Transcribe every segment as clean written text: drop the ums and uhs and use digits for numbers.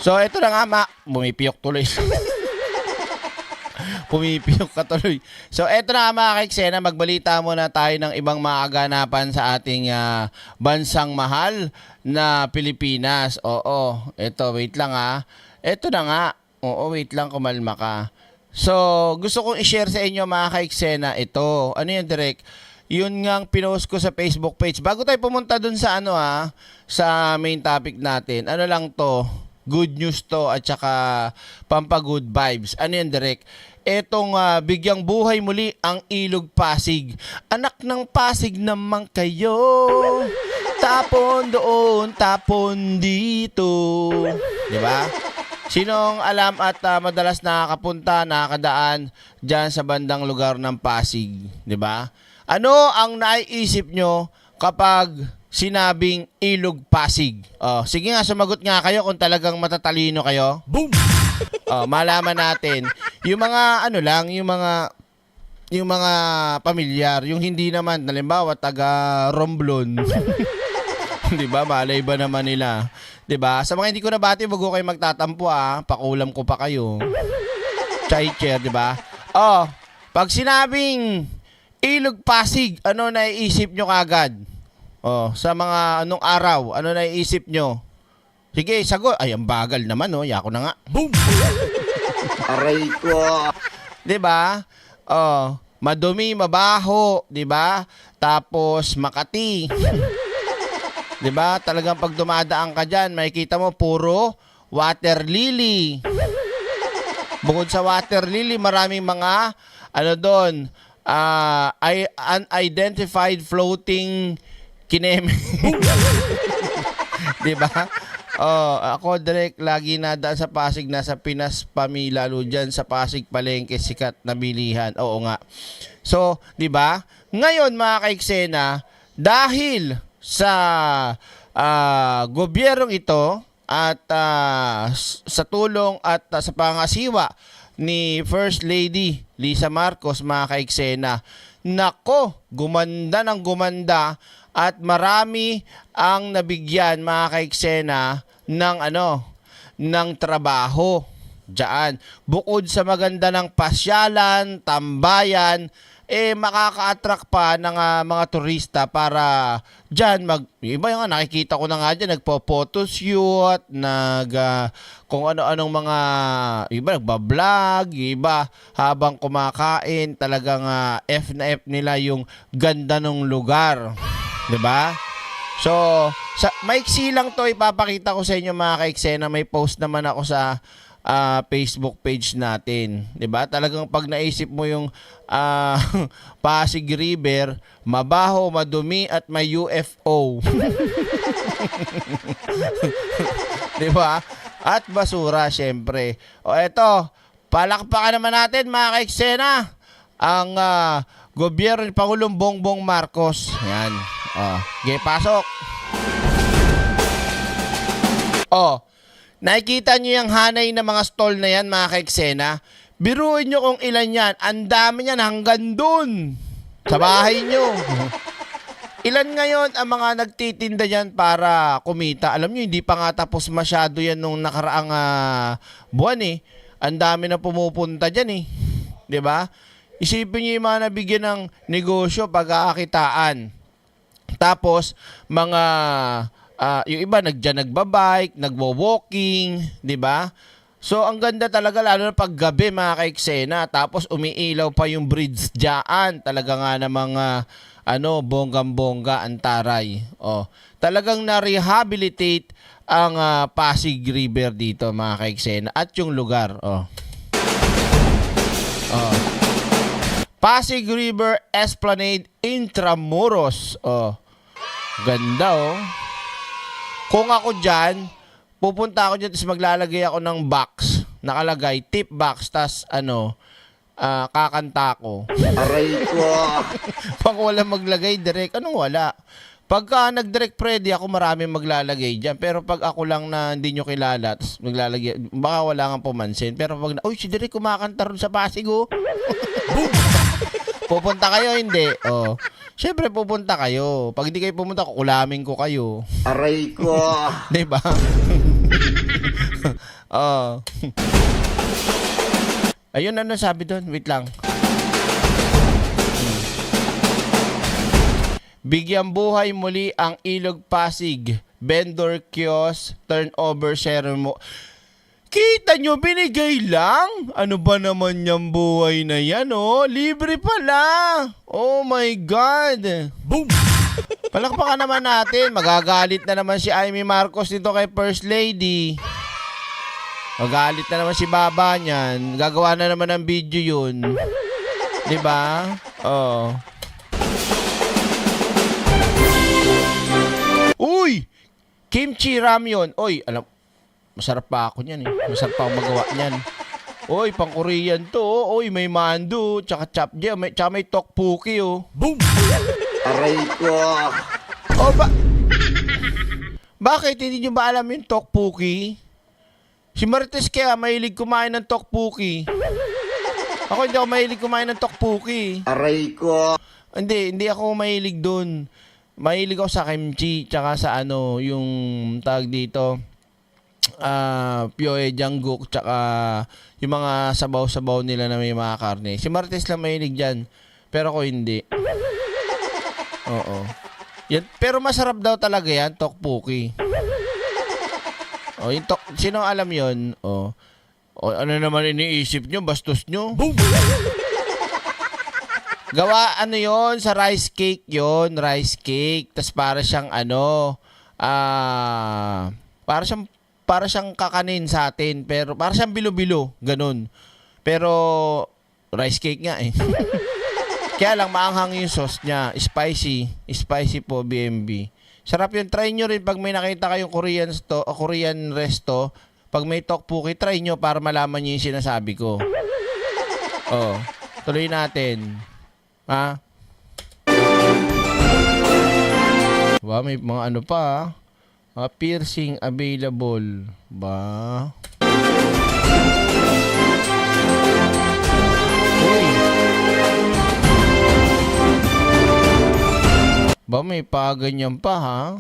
So, ito na nga, bumipiyok tuloy. Pumipiyok ka tuloy. So, eto na mga kaiksena, magbalita muna tayo ng ibang maaganapan sa ating bansang mahal na Pilipinas. Oo, eto, wait lang Eto na nga. Oo, wait lang, kumalma ka. So, gusto kong i-share sa inyo mga kaiksena ito. Ano yan, Direk? Yun nga pinost ko sa Facebook page. Bago tayo pumunta dun sa sa main topic natin, ano lang to, good news to at saka pampagood vibes. Ano yan, Direk? Etong bigyang buhay muli ang Ilog Pasig. Anak ng Pasig naman kayo. Tapon doon, tapon dito. Diba? Sinong alam at madalas nakakapunta, nakakadaan dyan sa bandang lugar ng Pasig? Diba? Ano ang naiisip nyo kapag sinabing Ilog Pasig? Sige nga, sumagot nga kayo kung talagang matatalino kayo. Boom! Malaman natin. Yung mga yung mga pamilyar, yung hindi naman, halimbawa taga Romblon. 'Di ba? Malay ba naman nila? 'Di ba? Sa mga hindi ko nabati, wag ko kayo magtatampo pakulam ko pa kayo. Chai-chair, 'di ba? Pag sinabing Ilog Pasig, ano naiisip nyo kagad? Sa mga anong araw, ano naiisip nyo? Sige, sagot. Ay, ang bagal naman, Yako na nga. Boom! Aray ko. 'Di ba? Madumi, mabaho, 'di ba? Tapos Makati. 'Di ba? Talagang pag dumadaan ka diyan, makikita mo puro water lily. Bukod sa water lily, maraming mga doon, unidentified floating kineme. 'Di ba? Ako direct lagi nadaan sa Pasig, nasa Pinas Pami, lalo dyan sa Pasig Palengke, sikat na bilihan. Oo nga. So, 'di ba? Ngayon mga kaiksena, dahil sa gobyernong ito at sa tulong at sa pangasiwa ni First Lady Lisa Marcos, mga kaiksena, nako, gumanda ng gumanda at marami ang nabigyan, mga kaiksena, ng trabaho diyan. Bukod sa maganda ng pasyalan, tambayan, makaka-attract pa ng mga turista para diyan iba yung nakikita ko na nga diyan, nagpo-photoshoot, kung ano-anong mga iba nagba-vlog, iba habang kumakain, talagang F na F nila yung ganda ng lugar. 'Di ba? So, maiksi lang 'to, ipapakita ko sa inyo mga kaiksena. May post naman ako sa Facebook page natin. 'Di ba? Talagang pag naisip mo yung Pasig River, mabaho, madumi at may UFO. 'Di ba? At basura syempre. Eto, palakpakan naman natin mga kaiksena ang gobyerno ni Pangulong Bongbong Marcos. Yan. Pasok. Nakikita nyo yung hanay na mga stall na yan, mga kaiksena? Biruin nyo kung ilan yan. Ang dami yan hanggang dun sa bahay nyo. Ilan ngayon ang mga nagtitinda yan para kumita? Alam nyo, hindi pa nga tapos masyado yan nung nakaraang buwan Ang dami na pumupunta dyan 'Di ba? Isipin nyo yung mga nabigyan ng negosyo, pagkakakitaan. Tapos, mga, yung iba nagbabike, nagwo-walking, 'di ba? So, ang ganda talaga, lalo na pag gabi, mga kaiksena. Tapos, umiilaw pa yung bridge dyan. Talaga nga namang, bonggang-bongga, ang taray. Talagang na-rehabilitate ang Pasig River dito, mga kaiksena. At yung lugar, Pasig River Esplanade Intramuros. Ganda Kung ako dyan, pupunta ako dyan, tapos maglalagay ako ng box. Nakalagay, tip box, tas kakanta ko. Aray ko. Pag wala maglagay, direct, anong wala? Pagka nag-direct Freddy, ako maraming maglalagay dyan. Pero pag ako lang na hindi nyo kilala, tapos maglalagay, baka wala nga pumansin. Pero pag, si direct kumakanta rin sa Pasig, Pupunta kayo, hindi? Siyempre pupunta kayo. Pag hindi kayo pumunta, kukulamin ko kayo. Aray ko. Diba? Oh. Ayun, ano sabi doon? Wait lang. Bigyan buhay muli ang Ilog Pasig. Vendor kiosk, turnover ceremony. Kita nyo, binigay lang. Ano ba naman yung buhay na yan, oh? Libre pala. Oh my God. Boom! Palakpakan naman natin. Magagalit na naman si Amy Marcos dito kay First Lady. Magalit na naman si Baba niyan. Gagawa na naman ng video yun. Diba? Oo. Uy! Kimchi ramyun. Uy, alam, masarap pa ako niyan eh. Masarap pa ako magawa niyan. Uy, pang Korean to. Oh. Uy, may mandu, tsaka chapje, tsaka may tteokbokki oh. Boom! Aray ko. Oh, bakit? Hindi nyo ba alam yung tteokbokki? Si Marites kaya mahilig kumain ng tteokbokki. Ako hindi ako mahilig kumain ng tteokbokki. Aray ko. Hindi ako mahilig dun. Mahilig ako sa kimchi, tsaka sa ano, yung tag dito, pyoe jangguk, tsaka yung mga sabaw-sabaw nila na may mga karne. Si Marites lang mahilig dyan, pero ako hindi. Oo. Yan, pero masarap daw talaga yan, tteokbokki. Oh, sino alam yon? Oh. Oh, ano naman iniisip nyo? Bastos nyo? Boom! Gawa ano yon sa rice cake yon, rice cake. Tas para siyang ano, para siyang kakanin sa atin, pero para siyang bilo-bilo, ganun. Pero rice cake nga eh. Kaya lang maanghang yung sauce niya, spicy po BMB. Sarap yun, try nyo rin pag may nakita kayong Korean resto, pag may tteokbokki, try nyo para malaman nyo yung sinasabi ko. Oh, tuloy natin. Ha? Ba, may mga ano pa, mga piercing available. Ba? Uy. Ba, may paganyan pa, ha?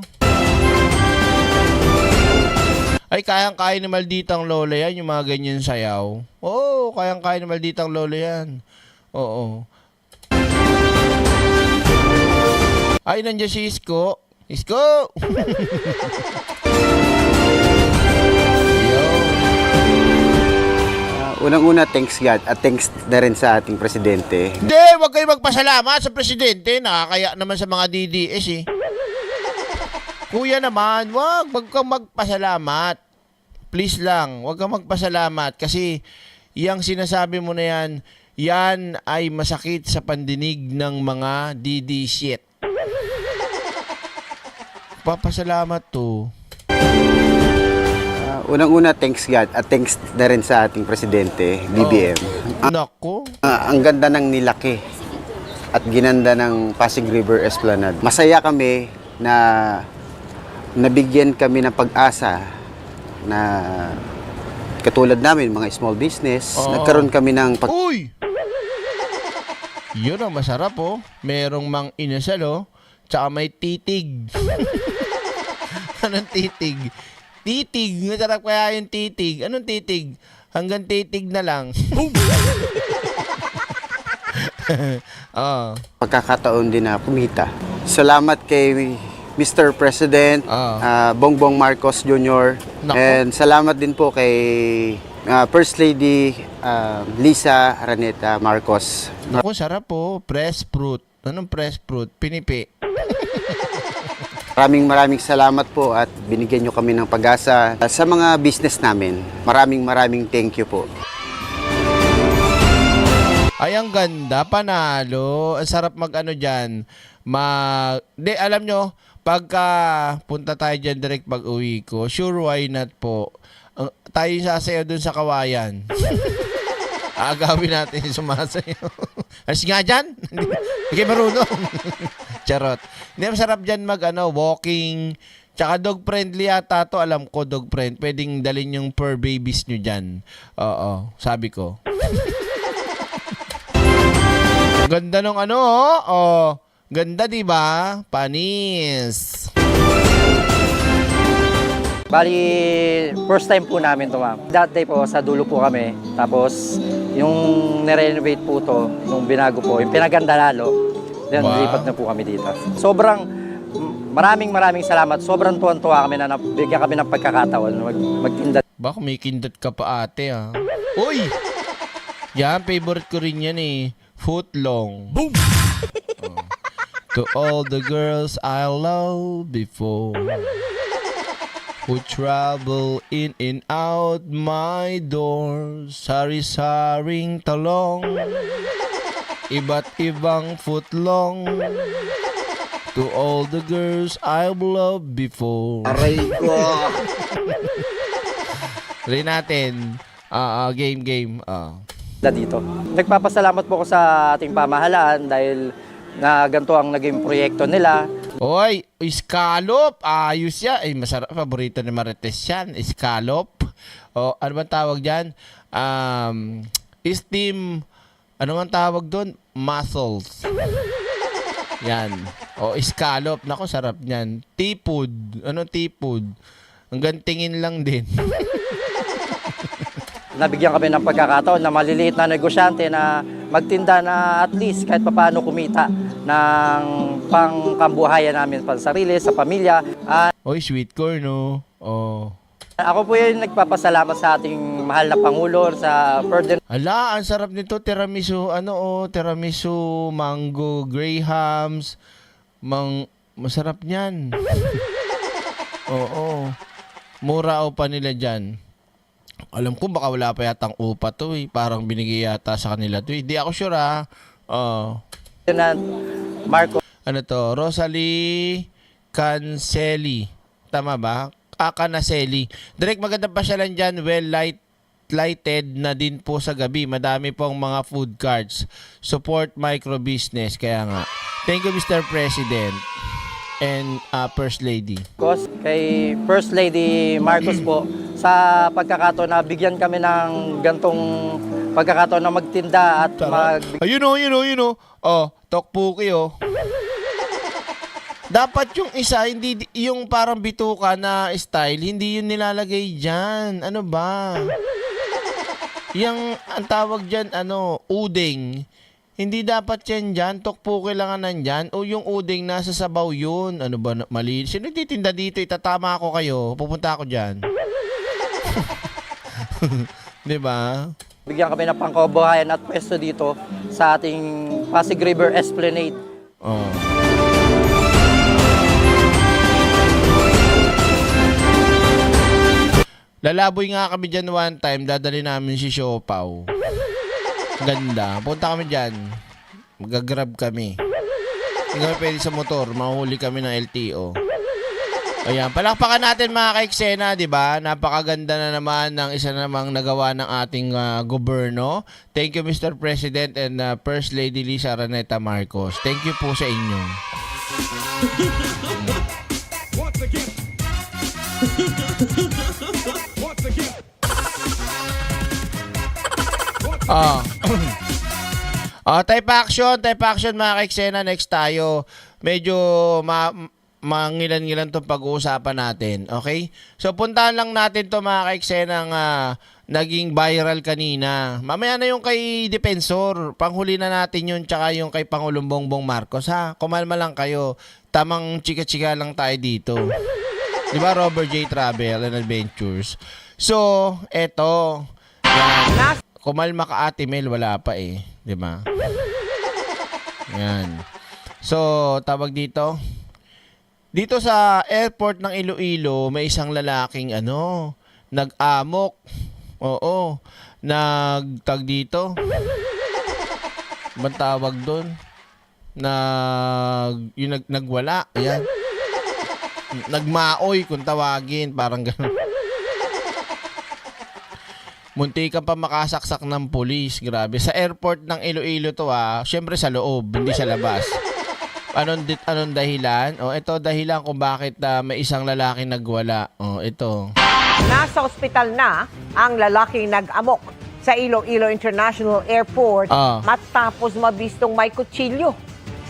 Ay, kayang-kaya ni Malditang Lola yan, yung mga ganyan sayaw. Oo, kayang-kaya ni Malditang Lola yan. Oo. Ay, nandiyan si Isko. Isko! Yo. Unang-una, thanks God at thanks na rin sa ating presidente. Hindi, wag kayo magpasalamat sa presidente. Nakakaya naman sa mga DDS eh. Kuya naman, wag kang magpasalamat. Please lang, wag kang magpasalamat kasi yang sinasabi mo na yan ay masakit sa pandinig ng mga DD shit. Papasalamat to. Unang-una, thanks God at thanks na rin sa ating presidente, BBM. Nako. Ang ganda ng nilaki at ginanda ng Pasig River Esplanade. Masaya kami na nabigyan kami ng pag-asa na katulad namin, mga small business, nagkaroon kami ng Uy! Yun ang masarap oh. Merong mang inasal oh. Tsaka may titig. Anong titig? Titig. Masarap kaya yung titig. Anong titig? Hanggang titig na lang. pagkakataon din na kumita. Salamat kay Mr. President Bongbong Marcos Jr. Nako. And salamat din po kay First Lady Lisa Araneta Marcos. Naku, sarap po. Press fruit. Anong press fruit? Pinipi. Maraming salamat po at binigyan nyo kami ng pag-asa sa mga business namin. Maraming thank you po. Ay, ang ganda. Panalo. Ang sarap mag-ano dyan. Alam nyo, pagka punta tayo dyan direct pag uwi ko, sure why not po. Tayo sasayaw dun sa kawayan. Agawin natin yung sumasayaw. Alis nga dyan. Hindi kayo marunong. Charot. Hindi, masarap dyan walking. Tsaka dog friendly yata to. Alam ko, dog friend. Pwedeng dalhin yung fur babies nyo dyan. Oo, sabi ko. Ganda nung ganda, di ba? Panis. Bali, first time po namin to, ma'am. That day po, sa dulo po kami. Tapos, yung nirenovate po to, yung binago po, yung pinaganda lalo. Then, Wow. lipat na po kami dito. Sobrang, maraming salamat. Sobrang tuwan-tuwa kami na bigyan kami ng pagkakataon magtinda. Baka may kindat ka pa ate ah. Uy! Yan, favorite ko rin yan eh. Footlong. Boom! To all the girls I loved before, who travel in and out my door, sari-saring talong, iba't ibang footlong. To all the girls I've loved before. Aray ko. Rin natin. Game. Dito. Nagpapasalamat po ako sa ating pamahalaan dahil na ganito ang naging proyekto nila. Oy, scallop. Ayos yan. Ay, masarap. Paborito ni Marites yan. Scallop. O, ano bang tawag dyan? Steam. Ano bang tawag doon? Mussels. Yan. O, scallop. Nako, sarap yan. Tipod. Ano tipod? Hanggang tingin lang din. Nabigyan kami ng pagkakataon na maliliit na negosyante na magtinda na at least kahit papaano kumita ng pangkambuhayan namin sa sarili, sa pamilya. Oy, sweet corn, no? Oh. Ako po yung nagpapasalamat sa ating mahal na Pangulo sa Ferdinand Ala, ang sarap nito. Tiramisu, tiramisu, mango, grahams. Masarap niyan. Oo. Mura o pa nila dyan. Alam ko baka wala pa yatang upa to eh. Parang binigay yata sa kanila to eh. Di ako sure ah. Marcos. Ano to? Rosalie Canceli. Tama ba? Canaceli. Direct magandang pasyalan dyan. Lighted na din po sa gabi. Madami pong mga food carts. Support micro business. Kaya nga. Thank you Mr. President. And First Lady. Kay First Lady Marcos po sa pagkakataon na bigyan kami ng gantong pagkakataon na magtinda at Ayun o. Oh, tokpuki oh. Dapat yung isa, hindi yung parang bituka na style, hindi yun nilalagay dyan. Ano ba? Yung, ang tawag dyan, uding. Hindi dapat yan dyan. Tokpuki lang nga nandyan. O yung uding nasa sabaw yun. Ano ba? Mali. Sino titinda dito? Itatama ako kayo. Pupunta ako dyan. Diba? bigyan kami ng pangkabuhayan at pwesto dito sa ating Pasig River Esplanade. Oh. Lalaboy nga kami dyan one time. Dadali namin si Siopaw. Ganda. Punta kami dyan. Magagrab kami. Hindi kami pwede sa motor. Mahuli kami ng LTO. Ayan. Palakpakan natin mga ka-eksena, di ba? Napakaganda na naman ng isa namang nagawa ng ating gobyerno. Thank you Mr. President and First Lady Lisa Araneta Marcos. Thank you po sa inyo. Type action mga ka-eksena. Next tayo. Medyo mangilan-ngilan itong pag-uusapan natin. Okay? So, puntahan lang natin to mga ka-eksenang naging viral kanina. Mamaya na yung kay Defensor. Panghuli na natin yun. Tsaka yung kay Pangulong Bongbong Marcos. Ha? Kumalma lang kayo. Tamang chika-chika lang tayo dito. Diba? Robert J. Travel and Adventures. So, eto. Yan. Kumalma ka Ate Mel. Wala pa eh. Diba? Yan. So, tawag dito. Dito sa airport ng Iloilo, may isang lalaking nag-amok. Oo. Nagtag dito. Bang tawag doon? Nagwala. Ayan. Nagmaoy kung tawagin. Parang gano'n. Munti ka pa makasaksak ng pulis. Grabe. Sa airport ng Iloilo to Siyempre sa loob, hindi sa labas. Anong dahilan? Ito dahilan kung bakit may isang lalaki nagwala. Ito. Nasa ospital na ang lalaking nag-amok sa Iloilo International Airport matapos mabistong may kutsilyo.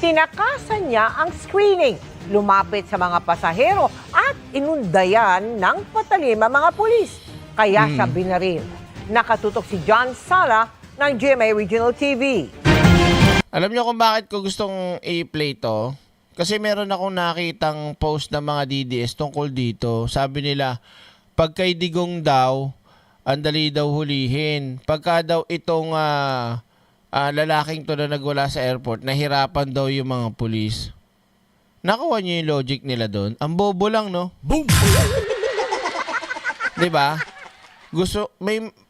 Tinakasan niya ang screening lumapit sa mga pasahero at inundayan ng patalim ang mga pulis. Kaya siya binaril. Nakatutok si John Sala ng GMA Regional TV. Alam niyo kung bakit ko gustong i-play to? Kasi meron akong nakitang post ng mga DDS tungkol dito. Sabi nila, pag kay Digong daw, ang dali daw hulihin. Pagka daw itong lalaking to na nagwala sa airport, nahirapan daw yung mga pulis. Nakuha niyo yung logic nila doon? Ang bobo lang, no? Boom! Diba?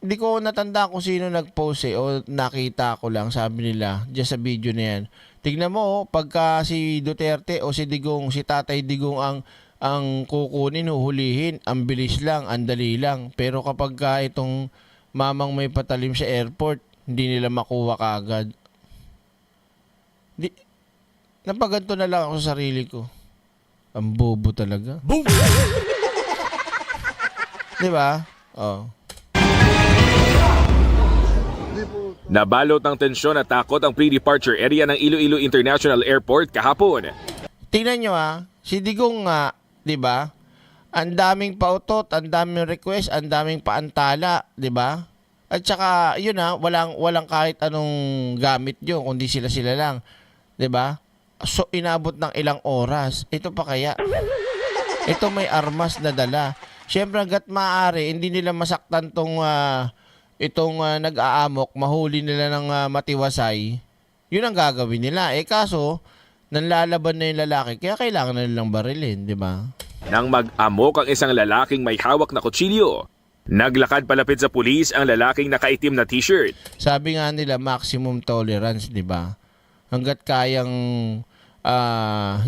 Di ko natanda kung sino nag-post o nakita ko lang, sabi nila, dyan sa video na yan. Tignan mo, pagka si Duterte o si Digong, si Tatay Digong ang kukunin, huhulihin, ang bilis lang, ang dali lang. Pero kapag itong mamang may patalim sa airport, hindi nila makuha kaagad. Napaganto na lang ako sa sarili ko. Ang bobo talaga. Boom! Diba? Oh. Nabalot ng tensyon at takot ang pre-departure area ng Iloilo International Airport kahapon. Tingnan nyo si Digong nga, di ba? Ang daming pautot, ang daming request, ang daming paantala, di ba? At saka, yun walang kahit anong gamit yun, kundi sila lang. Di ba? So, inabot ng ilang oras. Ito pa kaya? Ito may armas na dala. Siyempre, hanggat maaari, hindi nila masaktan itong nag-aamok, mahuli nila ng matiwasay. Yun ang gagawin nila. Kaso, nanlalaban na yung lalaki, kaya kailangan na nilang barilin, di ba? Nang mag-amok ang isang lalaking may hawak na kutsilyo, naglakad palapit sa pulis ang lalaking nakaitim na t-shirt. Sabi nga nila, maximum tolerance, di ba? Hanggat kayang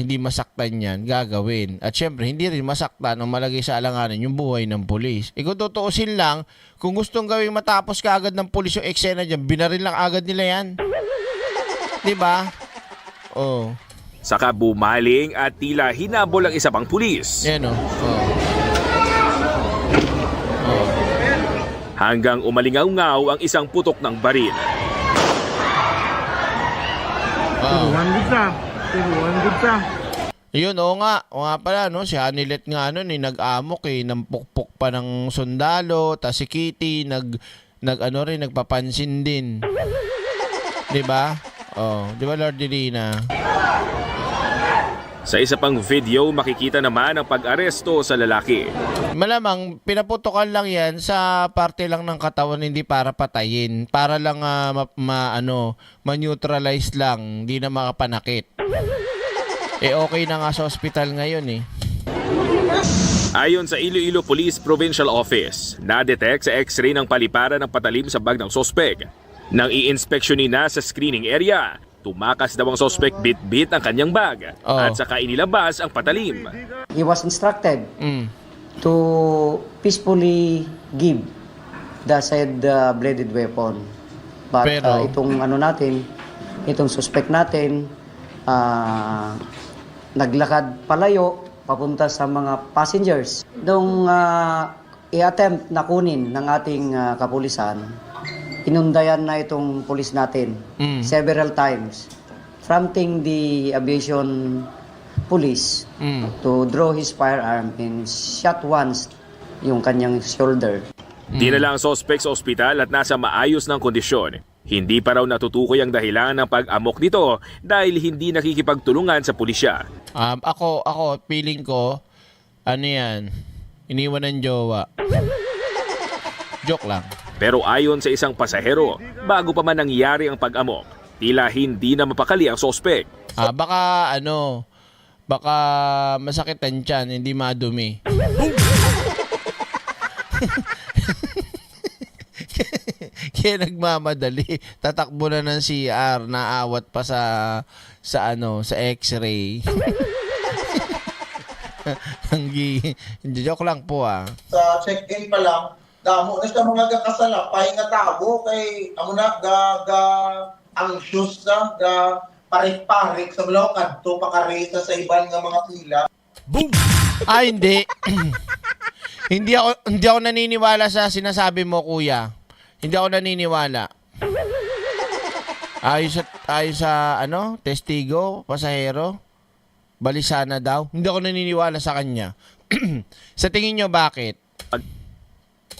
hindi masaktan yan, gagawin. At syempre, hindi rin masaktan o malagay sa alanganin yung buhay ng pulis. Kung tutuusin lang, kung gustong gawing matapos ka agad ng pulis yung eksena dyan, binaril lang agad nila yan. Di ba? Oh. Saka bumaling at tila hinabol ang isa pang pulis. Yan o. Oh. Oh. Hanggang umalingaw-ngaw ang isang putok ng baril. Oh. Yun, oo nga pala, no? Si Hanilet nga nag-amok nampukpok pa ng sundalo, tas si Kitty nagpapansin din. 'Di ba? Oh, 'di ba Lord Delina? Sa isa pang video, makikita naman ang pag-aresto sa lalaki. Malamang pinaputokan lang 'yan sa parte lang ng katawan, hindi para patayin, para lang ma-neutralize lang, hindi na makapanakit. Okay na nga sa ospital ngayon . Ayon sa Iloilo Police Provincial Office, na-detect sa x-ray ng paliparan ng patalim sa bag ng sospek. Nang i-inspeksyonin na sa screening area, tumakas daw ang sospek bit-bit ang kanyang bag at saka inilabas ang patalim. He was instructed to peacefully give the said bladed weapon. But Pero, itong suspect natin, naglakad palayo papunta sa mga passengers. Nung i-attempt na kunin ng ating kapulisan, inundayan na itong pulis natin several times, prompting the aviation police to draw his firearm and shot once yung kanyang shoulder. Dinala ang sospek sa ospital at nasa maayos ng kondisyon. Hindi pa raw natutukoy ang dahilan ng pag-amok nito dahil hindi nakikipagtulungan sa pulisya. Ako, feeling ko, iniwan ng jowa. Joke lang. Pero ayon sa isang pasahero, bago pa man nangyari ang pag-amok, tila hindi na mapakali ang sospek. Baka masakit ang tiyan, hindi madumi. Kaya nagmamadali, tatakbo na ng CR, naawat pa sa x-ray. Joke lang po Sa check-in pa lang, damo na siya mga gakasala, pahinga tabo kay amo na anxious na parik-parik sa mga kadto pakaresa sa iban nga mga pila. Boom! Hindi. hindi ako naniniwala sa sinasabi mo, kuya. Hindi ako naniniwala. Ayos sa testigo, pasahero. Balisana daw. Hindi ako naniniwala sa kanya. Sa tingin nyo, bakit?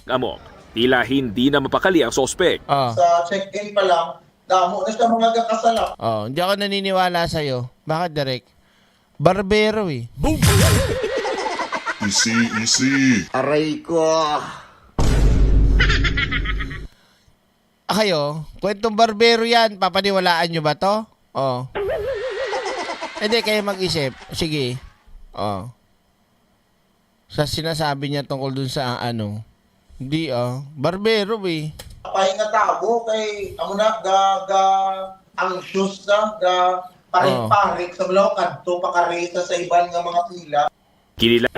Amok, tila hindi na mapakali ang sospek. Oh. Sa check-in pa lang, damo na siya mga kakasala. Oh, hindi ako naniniwala sa'yo. Bakit, Derek? Barbero eh. Easy. Aray ko. Kayo, kwentong barbero yan. Papaniwalaan nyo ba to? Oh. Hindi, kayo mag-isip. Sige. Oh. Sa sinasabi niya tungkol dun sa ano. Hindi barbero eh. Pahinga tabo kay amo na anxious na parik-parik sa mga kadto pakaresa sa iban nga mga pila. Kinila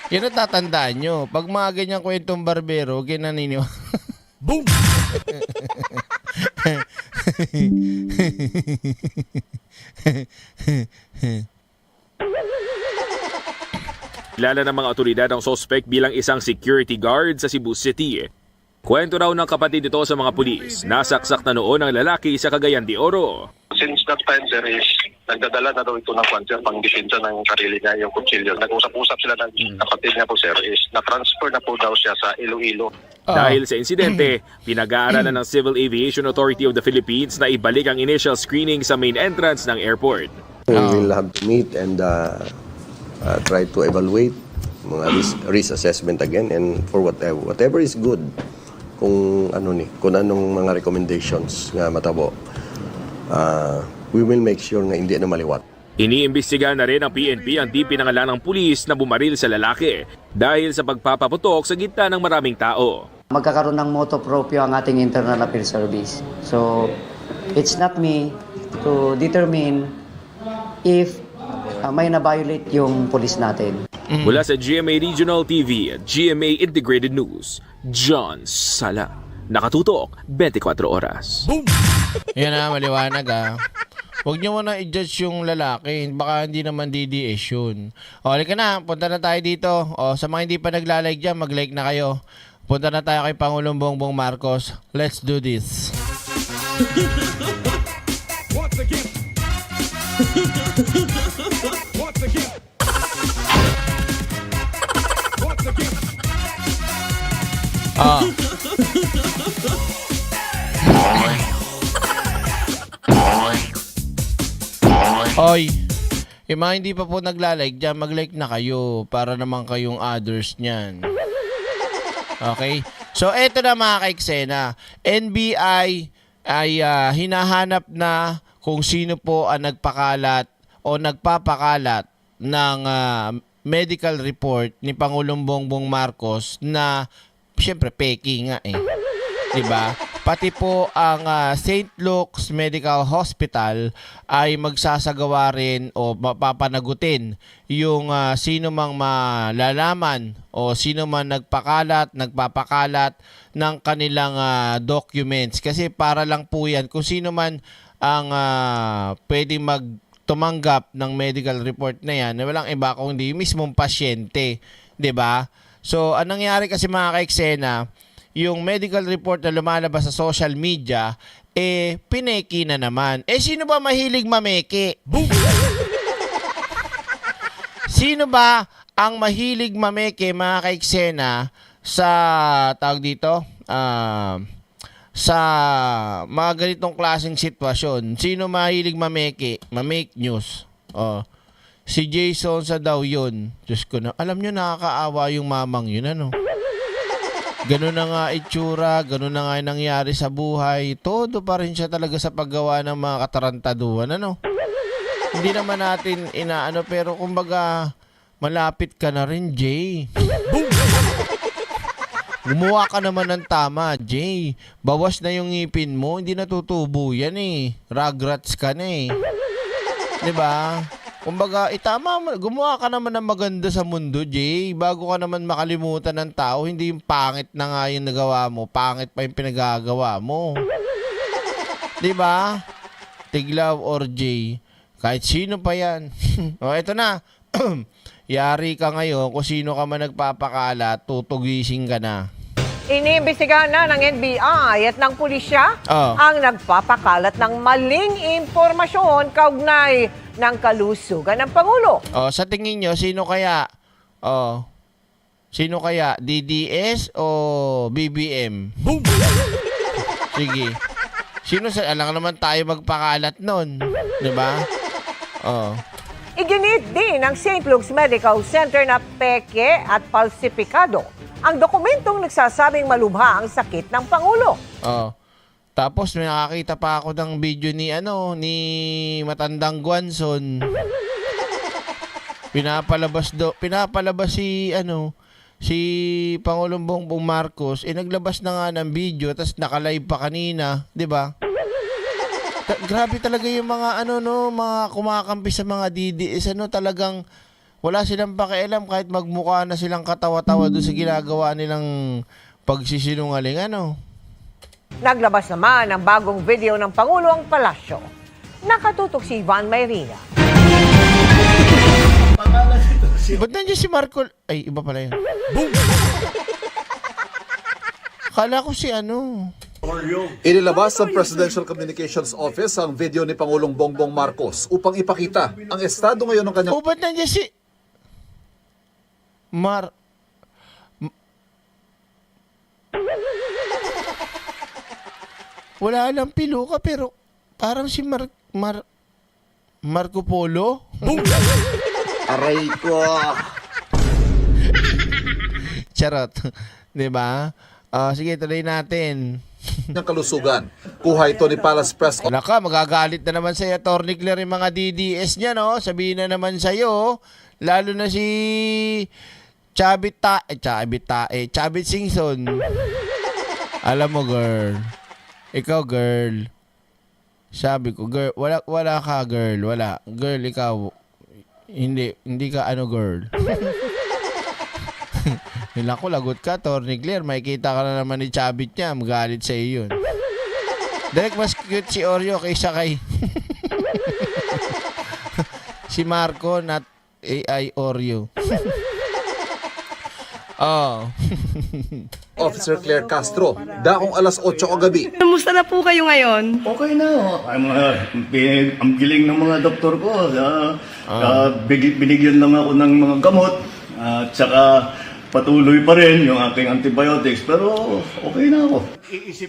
Yan ang tatandaan nyo. Pag mga ganyang kwentong barbero, ginaniniwala. Boom! Kilala ng mga otoridad ang sospek bilang isang security guard sa Cebu City. Kwento raw ng kapatid nito sa mga pulis, nasaksak na noon ang lalaki sa Cagayan de Oro. Since that time, sir, is nagdadala na daw ito ng kwanser pang depensa ng sarili niya, yung kutsilyo. Nag-usap-usap sila ng kapatid niya po, sir, is na-transfer na po daw siya sa Iloilo. Dahil sa insidente, pinag-aaralan ng Civil Aviation Authority of the Philippines na ibalik ang initial screening sa main entrance ng airport. We will have to meet and try to evaluate mga risk assessment again, and for whatever is good, kung anong mga recommendations nga matabo, we will make sure na hindi na maliwat. Iniimbestigahan na rin ng PNP ang di pinangalanang pulis na bumaril sa lalaki dahil sa pagpapaputok sa gitna ng maraming tao. Magkakaroon ng moto proprio ang ating Internal Affairs Service. So, it's not me to determine if may na-violate yung police natin. Mula sa GMA Regional TV at GMA Integrated News, John Sala. Nakatutok, 24 oras. Yan maliwanag Huwag niyo muna i-judge yung lalaki. Baka hindi naman DDS yun. O, halika na. Punta na tayo dito. O, sa mga hindi pa naglalike dyan, mag-like na kayo. Punta na tayo kay Pangulong Bongbong Marcos. Let's do this. Oy, yung mga hindi pa po naglalike dyan, mag-like na kayo para naman kayong others niyan. Okay? So, eto na mga kaiksena. NBI ay hinahanap na kung sino po ang nagpakalat o nagpapakalat ng medical report ni Pangulong Bongbong Marcos na siyempre peki nga diba? Pati po ang St. Luke's Medical Hospital ay magsasagawa rin o mapapanagutin yung sino mang malalaman o sino man nagpapakalat ng kanilang documents. Kasi para lang po yan kung sino man ang pwedeng tumanggap ng medical report na yan, walang iba kundi yung mismong pasyente, 'di ba? So, anong nangyari kasi mga kaiksena, yung medical report na lumalabas sa social media, pineki na naman. Sino ba mahilig mameke? Sino ba ang mahilig mameke, mga kaiksena, sa tawag dito? Sa mga ganitong klaseng sitwasyon. Sino mahilig mameke? Mamake news. Si Jason sa daw yun. Diyos ko na. Alam nyo, nakakaawa yung mamang yun, Ganun na nga itsura, ganun na nga yung nangyari sa buhay. Todo pa rin siya talaga sa paggawa ng mga katarantaduhan, Hindi naman natin inaano, pero kumbaga, malapit ka na rin, Jay. Gumawa ka naman ng tama, Jay. Bawas na yung ngipin mo, hindi natutubo yan Rugrats ka na Diba? Kumbaga, tama, gumawa ka naman ng maganda sa mundo, Jay. Bago ka naman makalimutan ng tao, hindi yung pangit na nga yung nagawa mo, pangit pa yung pinagagawa mo. Diba? Tiglaw or Jay. Kahit sino pa yan. O, eto na. Yari ka ngayon, kung sino ka man nagpapakalat, tutugising ka na. Iniimbestigahan na ng NBI at ng pulisya Oh. ang nagpapakalat ng maling impormasyon kaugnay ng kalusugan ng Pangulo. Oh, sa tingin nyo, sino kaya? Oh. Sino kaya? DDS o BBM? Sige. Sino sa alam naman tayo magpakalat nun, 'di ba? Oh. Iginit din ng St. Luke's Medical Center na peke at falsifikado ang dokumentong nagsasabing malubha ang sakit ng Pangulo. Oh. Tapos may nakakita pa ako ng video ni Matandang Guanzon. Pinapalabas si Pangulong Bongbong Marcos, naglabas na nga ng video tapos naka-live pa kanina, 'di ba? Grabe talaga yung mga mga kumakampi sa mga DDS, talagang wala silang pakialam kahit magmukha na silang katawa-tawa doon sa ginagawa nilang pagsisinungaling, Naglabas naman ng bagong video ng Pangulo ang palasyo. Nakatutok si Ivan Mayrina. Ba't nandiyan si Marco? Ay, iba pala yun. Kala ko si Inilabas ng Presidential Communications Office ang video ni Pangulong Bongbong Marcos upang ipakita ang estado ngayon ng kanyang... Ba't nandiyan si... Wala lang piluka pero parang si Marco Polo. Aray ko. Charot. 'Di ba? Sige, tuloy natin. ng kalusugan. Kuha ito ni Palace Press. Wala ka, magagalit na naman sa'yo, Atty. Claire, yung mga DDS niya, no? Sabihin na naman sa'yo, lalo na si Chavit Singson. Alam mo, girl. Ikaw, girl. Sabi ko, girl, wala ka, girl. Wala. Girl, ikaw. Hindi ka girl. Nila ko, lagot ka, Atty. Claire. Makikita ka na naman ni Chavit niya. Magalit sa iyo yun. Direk, mas cute si Oreo kaysa kay si Marco, not AI Oreo. Oh. Officer Claire Castro, dakong alas 8 kagabi. Kamusta na po kayo ngayon? Okay na. Ang giling ng mga doktor ko. Binigyan lang ako ng mga gamot. At saka patuloy pa rin yung aking antibiotics. Pero okay na ako.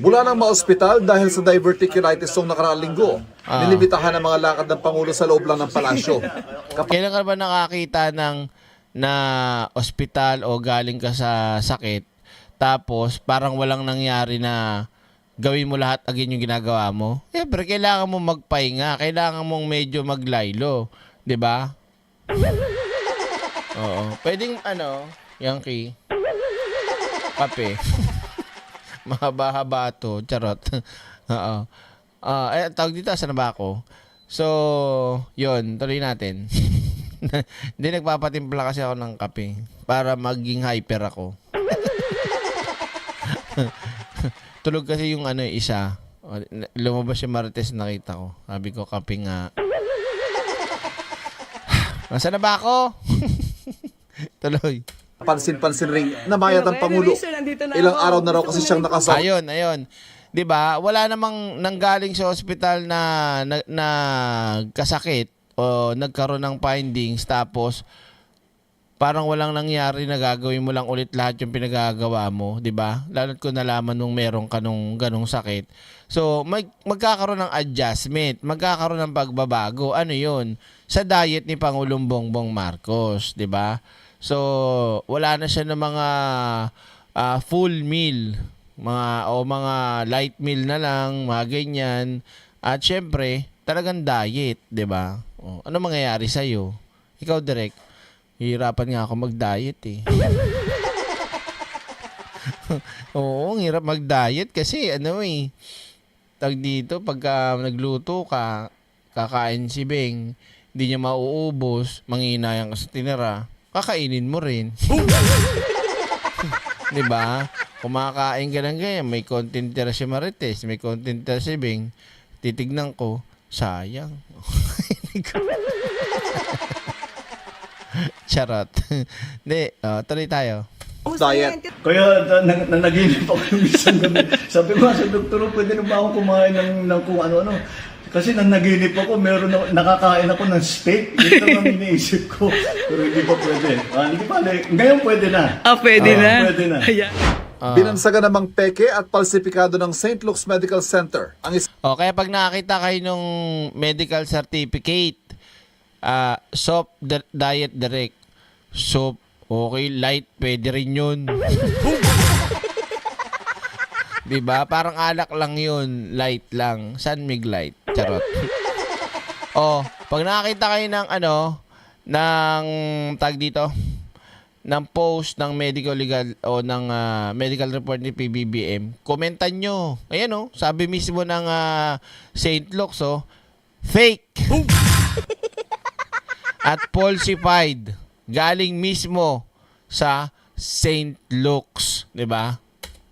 Mula ng maospital dahil sa diverticulitis noong nakaraang linggo, nilimitahan ang mga lakad ng Pangulo sa loob lang ng palasyo. Kailan ka ba nakakita na ospital o galing ka sa sakit, tapos parang walang nangyari na gawin mo lahat again yung ginagawa mo? Siyempre, kailangan mong magpahinga, kailangan mong medyo maglaylo, 'di ba? Oo. Pwedeng Yankee, kape. Mahaba-haba to, charot. Oo. Tawag dito, saan na ba ako? So, yun, tuloy natin. Hindi, nagpapatimpla kasi ako ng kape para maging hyper ako. Tulog kasi yung isa. Lumabas yung Marites, nakita ko. Sabi ko, kape nga. Nasaan na ba ako? Tuloy. Pansin-pansin ring namayat ang Pangulo. Ilang araw na raw kasi siyang nakasama. Ayun. 'Di ba? Wala namang nanggaling sa ospital na kasakit o nagkaroon ng findings, tapos parang walang nangyari na gagawin mo lang ulit lahat yung pinagagawa mo, 'di ba? Lalo't kung nalaman nung meron ka nung ganong sakit. So, magkakaroon ng adjustment, magkakaroon ng pagbabago. Ano 'yun? Sa diet ni Pangulong Bongbong Marcos, 'di ba? So, wala na siya ng mga full meal, mga light meal na lang, mga ganyan. At syempre, talagang diet, 'di ba? Ano mangyayari sa iyo? Ikaw, Direk, hirapan nga ako mag-diet eh. Oo, hirap mag-diet kasi tag dito, pagka nagluto ka, kakain si Beng, hindi niya mauubos, manghinayang ka sa tinira, kakainin mo rin. Diba? Kumakain ka ng ganyan, may content tira si Marites, may content tira si Beng, titignan ko, sayang. Charot. Hindi, tuloy tayo. diet. Kaya nanaginip ako yung isang gabi. Sabi ko sa doktor, pwede na ba akong kumain ng kung ano-ano? Kasi nanaginip ako, nakakain ako ng steak. Ito lang iniisip ko. Pero hindi pa pwede. Hindi pa, ngayon pwede na. Pwede na. Pwede na. Binansagan namang peke at palsipikado ng St. Luke's Medical Center ang Kaya pag nakakita kayo nung medical certificate, soap diet direct. Soap, okay, light, pwede rin yun. Diba? Parang alak lang yun. Light lang. San Mig Light. Charot. Pag nakakita kayo ng ng tag dito, ng post ng medical legal o ng medical report ni PBBM, komentan nyo. Ayan sabi mismo ng St. Luke's, fake. At falsified. Galing mismo sa St. Luke's. Diba?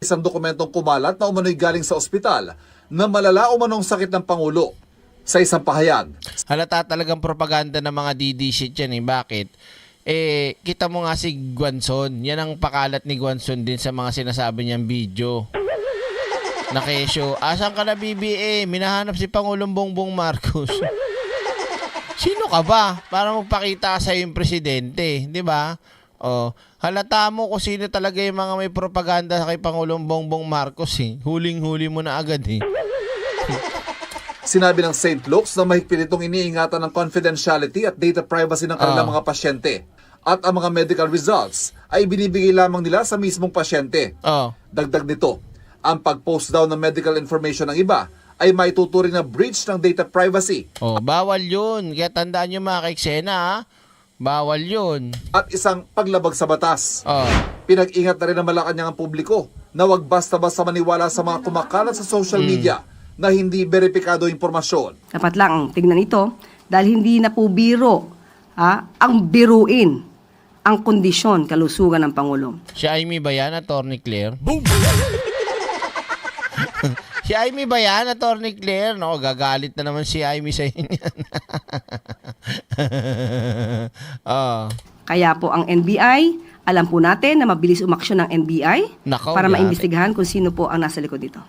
isang dokumentong kumalat na umano'y galing sa ospital na malala umanong sakit ng Pangulo. Sa isang pahayag, halata talagang propaganda ng mga DD shit yan Bakit? Kita mo nga si Guanzon. Yan ang pakalat ni Guanzon din sa mga sinasabi niyang video. Na kesyo, asan ka na BBA? Minahanap si Pangulong Bongbong Marcos. Sino ka ba? Para magpakita sa yung presidente. Di ba? Halata mo kung sino talaga yung mga may propaganda kay Pangulong Bongbong Marcos. Huling-huli mo na agad Sinabi ng St. Luke's na mahigpit itong iniingatan ng confidentiality at data privacy ng kanilang mga pasyente. At ang mga medical results ay binibigay lamang nila sa mismong pasyente. Dagdag nito, ang pag-post daw ng medical information ng iba ay may tuturing na breach ng data privacy. Bawal yun. Kaya tandaan nyo mga kaiksena, bawal yun. At isang paglabag sa batas. Pinag-ingat na rin ng Malacanang ang publiko na wag basta-basta maniwala sa mga kumakalat sa social media na hindi beripikado impormasyon. Dapat lang tignan ito dahil hindi na po biro ang biruin ang kondisyon, kalusugan ng Pangulo. Si Amy ba yan, Atty. Claire? Boom! Si Amy ba yan, Atty. Claire? No, gagalit na naman si Amy sa inyo. Kaya po ang NBI, alam po natin na mabilis umaksyon ng NBI para maimbestigahan kung sino po ang nasa likod dito.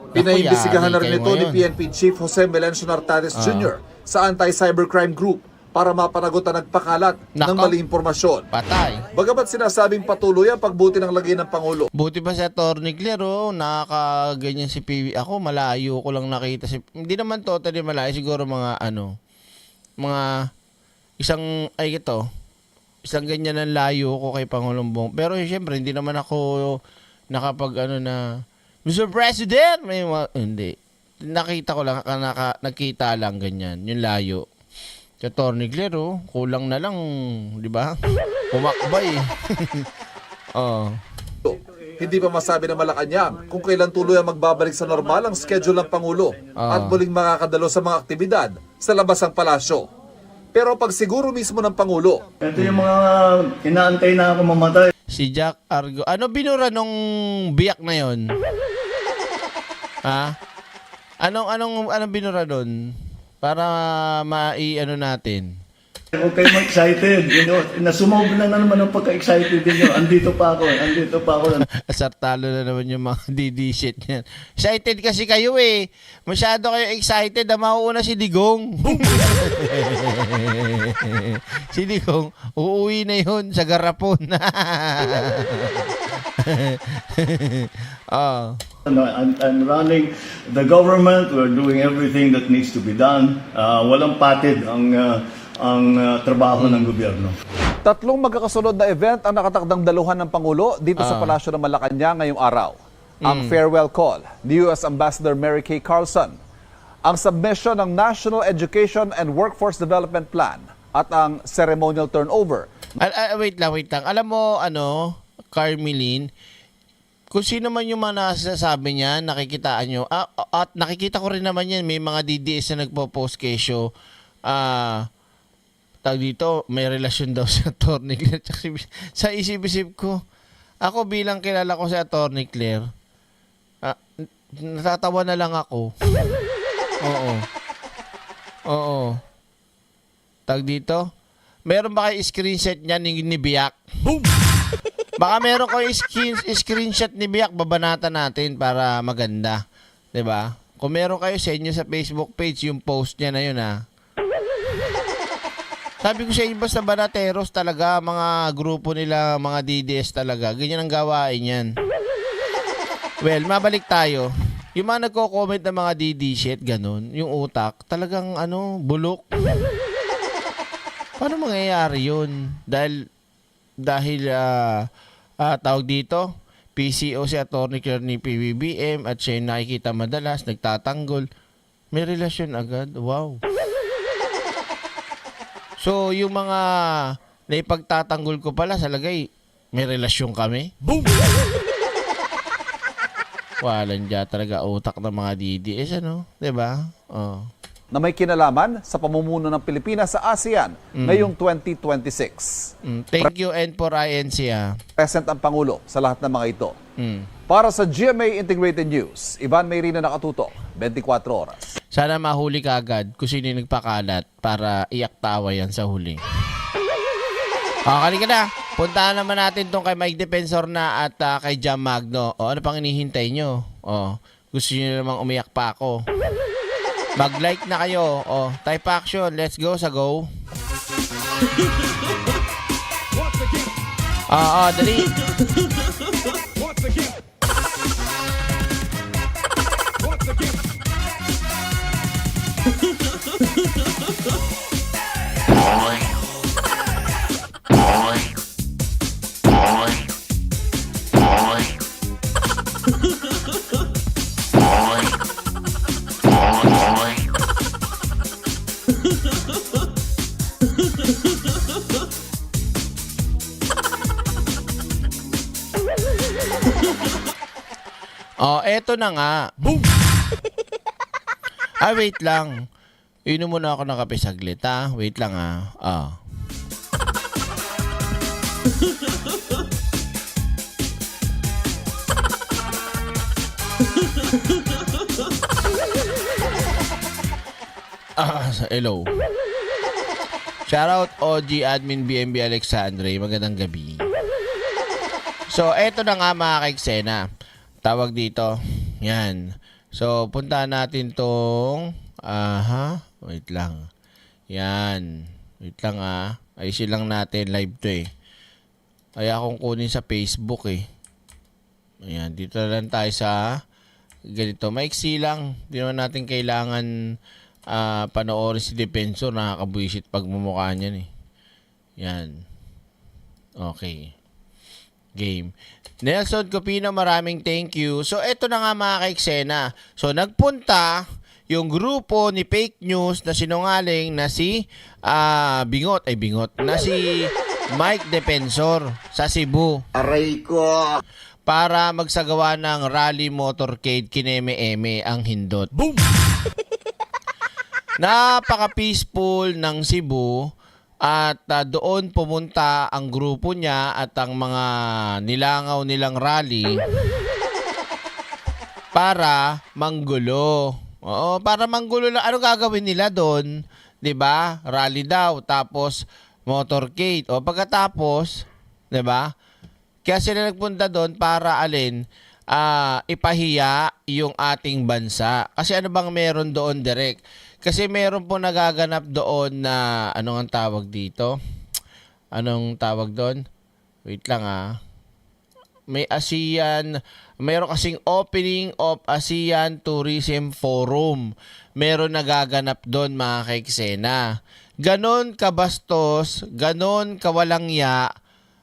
Pinaimbestigahan na rin ito ni PNP Chief Jose Melencio Nartares Jr. sa Anti-Cybercrime Group para mapanagot ang nagpakalat ng maling impormasyon. Patay. Bagamat sinasabing patuloy ang pagbuti ng lagay ng Pangulo. Buti pa si Atty. Claire, nakakaganyan si PB. Ako, malayo ko lang nakita. Hindi naman totally malayo. Siguro mga isang ganyan ang layo ko kay Pangulong Bong. Pero siyempre, hindi naman ako nakapag na, Mr. President! Hindi. Nakita ko lang, nakita lang ganyan. Yung layo. Si Atty. Claire, kulang na lang, di ba? Pumakbay. Hindi pa masabi ng Malacanang kung kailan tuloy ang magbabalik sa normal ang schedule ng Pangulo at muling makakadalo sa mga aktibidad sa labas ng palasyo. Pero pag siguro mismo ng Pangulo, ito yung mga inaantay na ako mamatay. Si Jack Argo. Ano binura nung biyak na yon? Anong binura doon? Para natin. Huwag kayong excited. Nasumog na naman ang pagka-excited ninyo. Andito pa ako. Asartalo na naman yung mga DD shit niyan. Excited kasi kayo Masyado kayo excited na mauuna si Digong. Si Digong, uuwi na yun sa garapon. I'm running the government. We're doing everything that needs to be done. Walang patid ang trabaho ng gobyerno. Tatlong magkakasunod na event ang nakatakdang daluhan ng Pangulo dito sa Palasyo ng Malacanang ngayong araw. Ang farewell call ni U.S. Ambassador Mary Kay Carlson, ang submission ng National Education and Workforce Development Plan at ang ceremonial turnover. Wait lang. Alam mo, Carmeline, kung sino man yung mga nasasabi niya, nakikitaan nyo, at nakikita ko rin naman yan, may mga DDS na nagpo-post kesyo, dito, may relasyon daw sa Atty. Claire. Sa isip-isip ko, ako bilang kilala ko si Atty. Claire, natatawa na lang ako. Oo. Tag dito, meron ba kayo screenshot niya ni Biyak? Boom! Baka meron ko screenshot ni Biak, babanatan natin para maganda. 'Di ba? Kung meron kayo, send nyo sa Facebook page yung post niya na yun, ha. Sabi ko sa inyo, basta banateros talaga, mga grupo nila, mga DDS talaga. Ganyan ang gawain yan. Well, mabalik tayo. Yung mga nagko-comment ng mga DD shit, ganun, yung utak, talagang bulok. Paano mangyayari yun? Dahil tawag dito, PCO si Attorney Claire ni PBBM at siya yung nakikita madalas, nagtatanggol. May relasyon agad. Wow. So, yung mga naipagtatanggol ko pala sa lagay, may relasyon kami. Boom! Walang dyan talaga utak ng mga DDS, diba? Oh. Na may kinalaman sa pamumuno ng Pilipinas sa ASEAN ngayong 2026. Thank you and for INC, Present ang Pangulo sa lahat ng mga ito. Para sa GMA Integrated News, Ivan Mayrina nakatutok, 24 oras. Sana mahuli ka agad kung sino yung nagpakalat para iyak-tawa yan sa huli. Kali ka na. Puntahan naman natin tong kay Mike Defensor na at kay Jam Magno. Ano pang inihintay nyo? Gusto nyo namang umiyak pa ako. Mag-like na kayo. Type action. Let's go sa go. Dali. Eto na nga. Boom! Wait lang. Inom muna ako ng kape saglit, ha? Wait lang, ha? Hello. Shoutout OG Admin BMB Alexandre. Magandang gabi. So, eto na nga mga kaiksena. Tawag dito. Yan. So, puntahan natin tong... Wait lang. Yan. Wait lang, ayusin lang natin. Live to, Kaya akong kunin sa Facebook, Ayan. Dito na lang tayo sa... Ganito. Maiksi lang. Di naman natin kailangan panoorin si Defensor. Nakakabuisit pagmumukha niyan, Yan. Okay. Game. Nelson Copino, maraming thank you. So, eto na nga mga kaiksena. So, nagpunta yung grupo ni fake news na sinungaling na si Bingot, na si Mike Defensor sa Cebu. Aray ko! Para magsagawa ng rally motorcade kineme-eme ang hindot. Boom! Napaka-peaceful ng Cebu. At doon pumunta ang grupo niya at ang mga nilangaw nilang rally para manggulo. Para manggulo lang. Ano gagawin nila doon? 'Di ba? Rally daw, tapos motorcade. Pagkatapos, 'di ba? Kaya sila nagpunta doon para ipahiya yung ating bansa. Kasi ano bang meron doon, direct? Kasi meron po nagaganap doon na, anong ang tawag dito? Anong tawag doon? Wait lang, May ASEAN, meron kasing opening of ASEAN Tourism Forum. Meron nagaganap doon, mga kaiksena. Ganon kabastos, ganon kawalang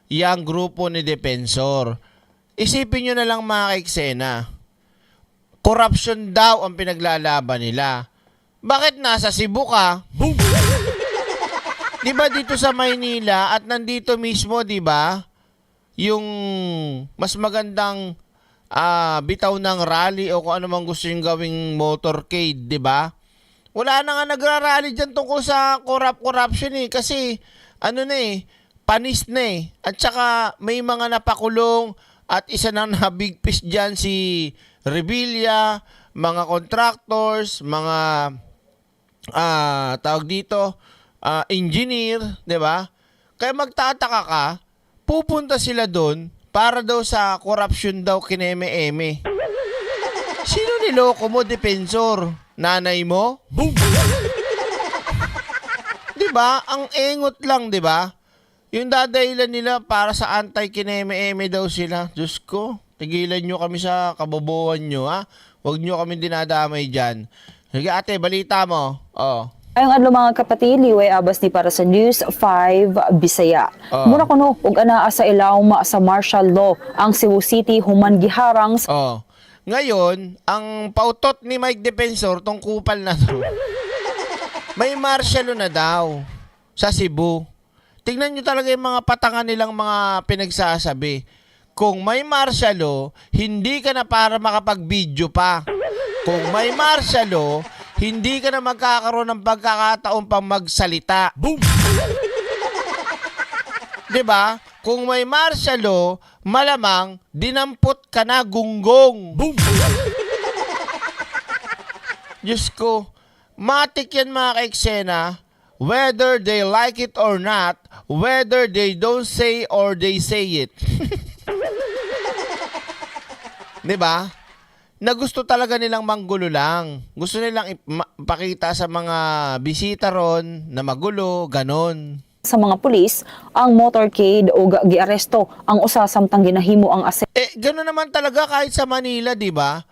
yang grupo ni Defensor. Isipin nyo na lang, mga kaiksena. Corruption daw ang pinaglalaban nila. Bakit nasa Cebu ka? Boom! Diba dito sa Maynila at nandito mismo, diba? Yung mas magandang bitaw ng rally o kung ano mang gusto yung gawing motorcade, diba? Wala na nga nagra-rally dyan tungkol sa corruption kasi panis na At saka may mga napakulong at isa na big fish dyan si Revilla, mga contractors, mga tawag dito, engineer, 'di ba? Kaya magtataka ka, pupunta sila doon para daw sa corruption daw kineme-eme. Sino niloko mo, Defensor? Nanay mo? Boom! Diba? Ang engot lang, diba? Yung dadahilan nila para sa anti-kineme-eme daw sila. Diyos ko, tigilan nyo kami sa kabobohan nyo, ha? Huwag nyo kami dinadamay dyan. Sige, ate, balita mo. Oh. Ayong adlaw mga kapatid, liway abas ni para sa News 5 Bisaya. Mura kuno ug anaa sa ilawma sa martial law ang Cebu City human giharang. Ngayon, ang pautot ni Mike Defensor tong kupal na to. May martial law na daw sa Cebu. Tingnan nyo talaga yung mga patangan nilang mga pinagsasabi. Kung may martial law, hindi ka na para makapag-video pa. Kung may martial law, hindi ka na magkakaroon ng pagkakataon pang magsalita. Boom! Diba? Kung may martial law, malamang dinampot ka na gunggong. Boom! Diyos ko, matik yan mga ka-eksena, whether they like it or not, whether they don't say or they say it. Diba? Na gusto talaga nilang manggulo lang. Gusto nilang ipakita sa mga bisita ron na magulo, ganon. Sa mga pulis, ang motorcade o giaresto ang usa samtang ginahimo ang Ganon naman talaga kahit sa Manila, di ba?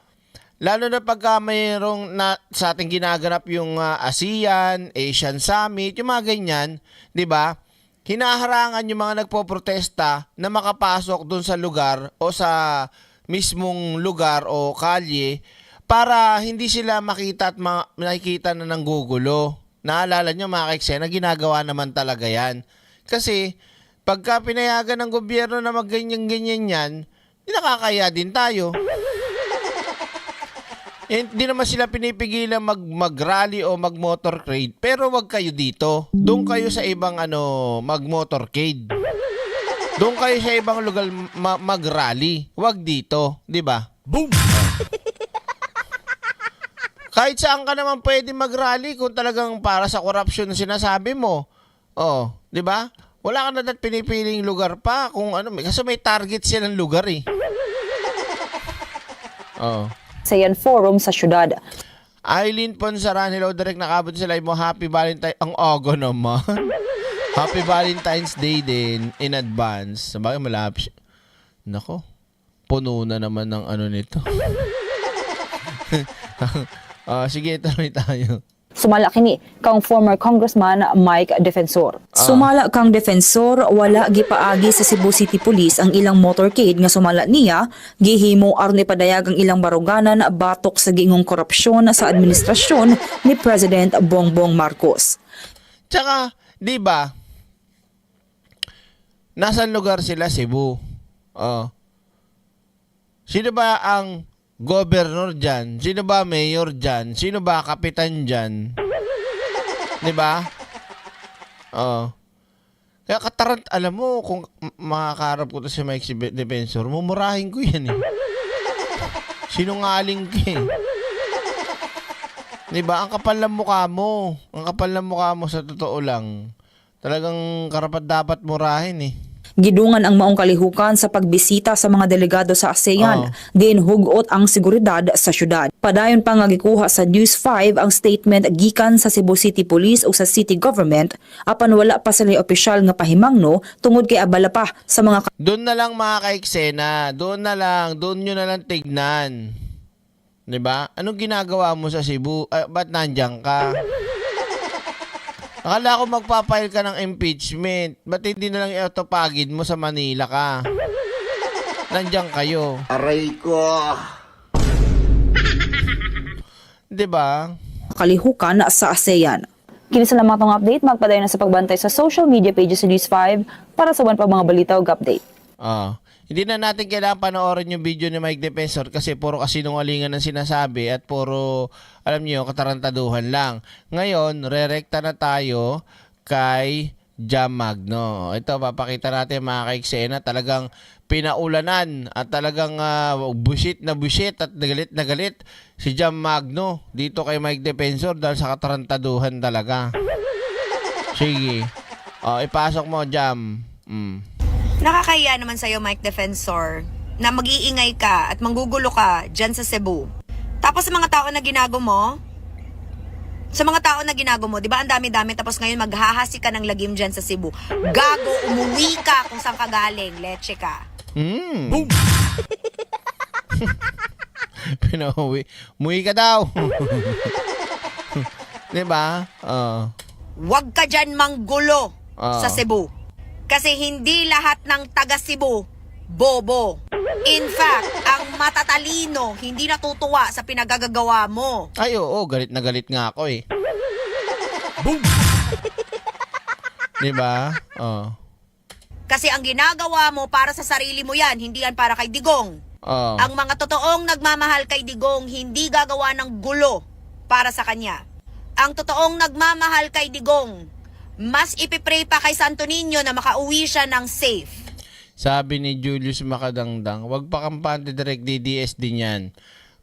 Lalo na pagka mayroong sa ating ginaganap yung ASEAN, Asian Summit, yung mga ganyan, di ba? Hinaharangan yung mga nagpoprotesta na makapasok dun sa lugar o sa mismong lugar o kalye para hindi sila makita at nakikita na ng gugulo. Naalala nyo mga ka-eksena, ginagawa naman talaga yan. Kasi pagka pinayagan ng gobyerno na magganyan-ganyan yan, nakakaya din tayo. Hindi naman sila pinipigilan mag-rally o mag-motorcade. Pero wag kayo dito. Doon kayo sa ibang mag-motorcade. Doon kayo sa ibang lugar mag-rally. Wag dito, 'di ba? Boom. Kahit saan ka naman pwede mag-rally kung talagang para sa corruption na sinasabi mo. Oh, 'di ba? Wala ka na pinipiling lugar pa kung kasi may target siya ng lugar eh. Oh. Sayan Forum sa syudad. Eileen Ponsaran, hello direct, nakabot sa live mo. Happy Valentine. Ang ogo naman. Happy Valentine's Day din in advance. Sabagay malapit. Nako. Puno na naman ng nito. Sige, tuloy tayo. Sumala kini kang former Congressman Mike Defensor. Sumala kang Defensor, wala gipaagi sa Cebu City Police ang ilang motorcade nga sumala niya, gihimo aron ipadayagang ilang baruganan batok sa giingong korupsyon sa administrasyon ni President Bongbong Marcos. Tsaka, di ba? Nasaan lugar sila? Cebu. Sino ba ang governor dyan? Sino ba mayor dyan? Sino ba kapitan dyan? Diba? Kaya katarant, alam mo, kung makakarap ko to si Mike Defensor, mumurahin ko yan eh. Sinungaling ka eh. Diba? Ang kapal ng mukha mo. Ang kapal ng mukha mo sa totoo lang. Talagang karapat dapat murahin eh. Gidungan ang maong kalihukan sa pagbisita sa mga delegado sa ASEAN, din hugot ang seguridad sa syudad. Padayon pa nga gikuha sa News 5 ang statement gikan sa Cebu City Police o sa city government apan wala pa sila opisyal nga pahimangno tungod kay abala pa sa mga Doon na lang mga ka-eksena, doon nyo na lang tignan. 'Di ba? Anong ginagawa mo sa Cebu? Ba't nandiyan ka? Akala ko magpapile ka ng impeachment. Ba't hindi na lang i-autopagid mo sa Manila ka? Nandiyan kayo. Aray ko. Diba? kalihukan sa ASEAN. Kini sa lamang tong update, magpadayon na sa pagbantay sa social media pages sa News 5 para sa pa mga balita ug update. Hindi na natin kailangan panoorin yung video ni Mike Defensor kasi puro kasinungalingan ang sinasabi at puro, alam niyo, katarantaduhan lang. Ngayon, rerekta na tayo kay Jam Magno. Ito, papakita natin mga ka-eksena, talagang pinaulanan at talagang busit at na galit si Jam Magno dito kay Mike Defensor dahil sa katarantaduhan talaga. Sige. Ipasok mo, Jam. Nakakahiya naman sa'yo, Mike Defensor, na mag-iingay ka at manggugulo ka dyan sa Cebu. Tapos sa mga tao na ginago mo, di ba ang dami-dami, tapos ngayon maghahasi ka ng lagim dyan sa Cebu. Gago, umuwi ka kung saan ka galing, leche ka. Boom! Pinauwi. Umuwi ka daw. Diba? Huwag ka dyan manggulo Ah. sa Cebu. Kasi hindi lahat ng taga Cebu bobo. In fact, ang matatalino hindi natutuwa sa pinagagagawa mo. Ay, oo. Galit na galit nga ako eh. Boom! Diba? Kasi ang ginagawa mo para sa sarili mo yan, hindi yan para kay Digong. Ang mga totoong nagmamahal kay Digong, hindi gagawa ng gulo para sa kanya. Ang totoong nagmamahal kay Digong, mas ipipray pa kay Santo Niño na makauwi siya ng safe. Sabi ni Julius Makadangdang, wag pa kampante direct DDS din yan.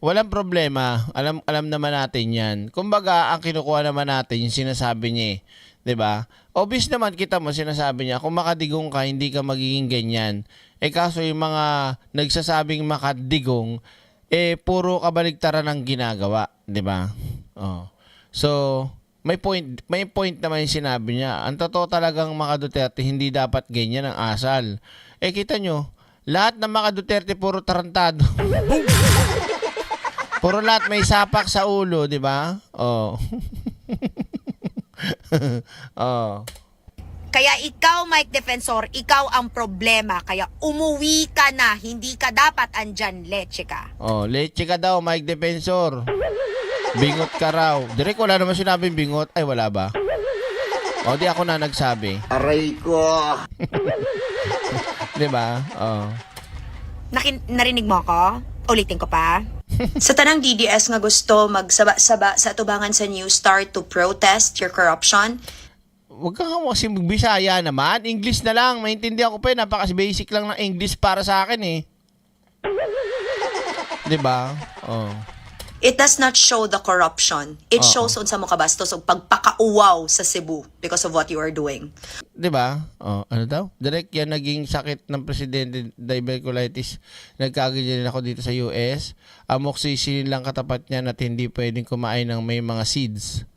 Walang problema. Alam naman natin yan. Kumbaga, ang kinukuha naman natin, yung sinasabi niya eh. 'Di ba? Obvious naman, kita mo, sinasabi niya, kung makadigong ka, hindi ka magiging ganyan. Kaso yung mga nagsasabing makadigong, puro kabaligtaran ang ginagawa. 'Di ba? So, may point naman yung sinabi niya. Ang totoo talagang mga Duterte, hindi dapat ganyan ang asal. Kita nyo, lahat ng mga Duterte puro tarantado. Puro lahat may sapak sa ulo, di ba? Kaya ikaw, Mike Defensor, ikaw ang problema. Kaya umuwi ka na, hindi ka dapat andyan, leche ka. Leche ka daw, Mike Defensor. Bingot ka raw. Direk, wala naman sinabing bingot. Ay, wala ba? Di ako na nagsabi. Aray ko. Diba? Narinig mo ako? Ulitin ko pa. Sa tanang DDS nga gusto magsaba-saba sa atubangan sa New Star to protest your corruption, Huwag kang kasi magbisaya naman. English na lang. Maintindihan ko pa yun. Napaka-basic lang ng English para sa akin eh. Diba? it does not show the corruption. It shows unsa mo kabastos og pagpakauwaw sa Cebu because of what you are doing. 'Di ba? Ano daw? Direct yan naging sakit ng presidente, diverticulitis. Nagkaganyan ako dito sa US. Amoxicillin lang katapat niya at hindi pwedeng kumain ng may mga seeds.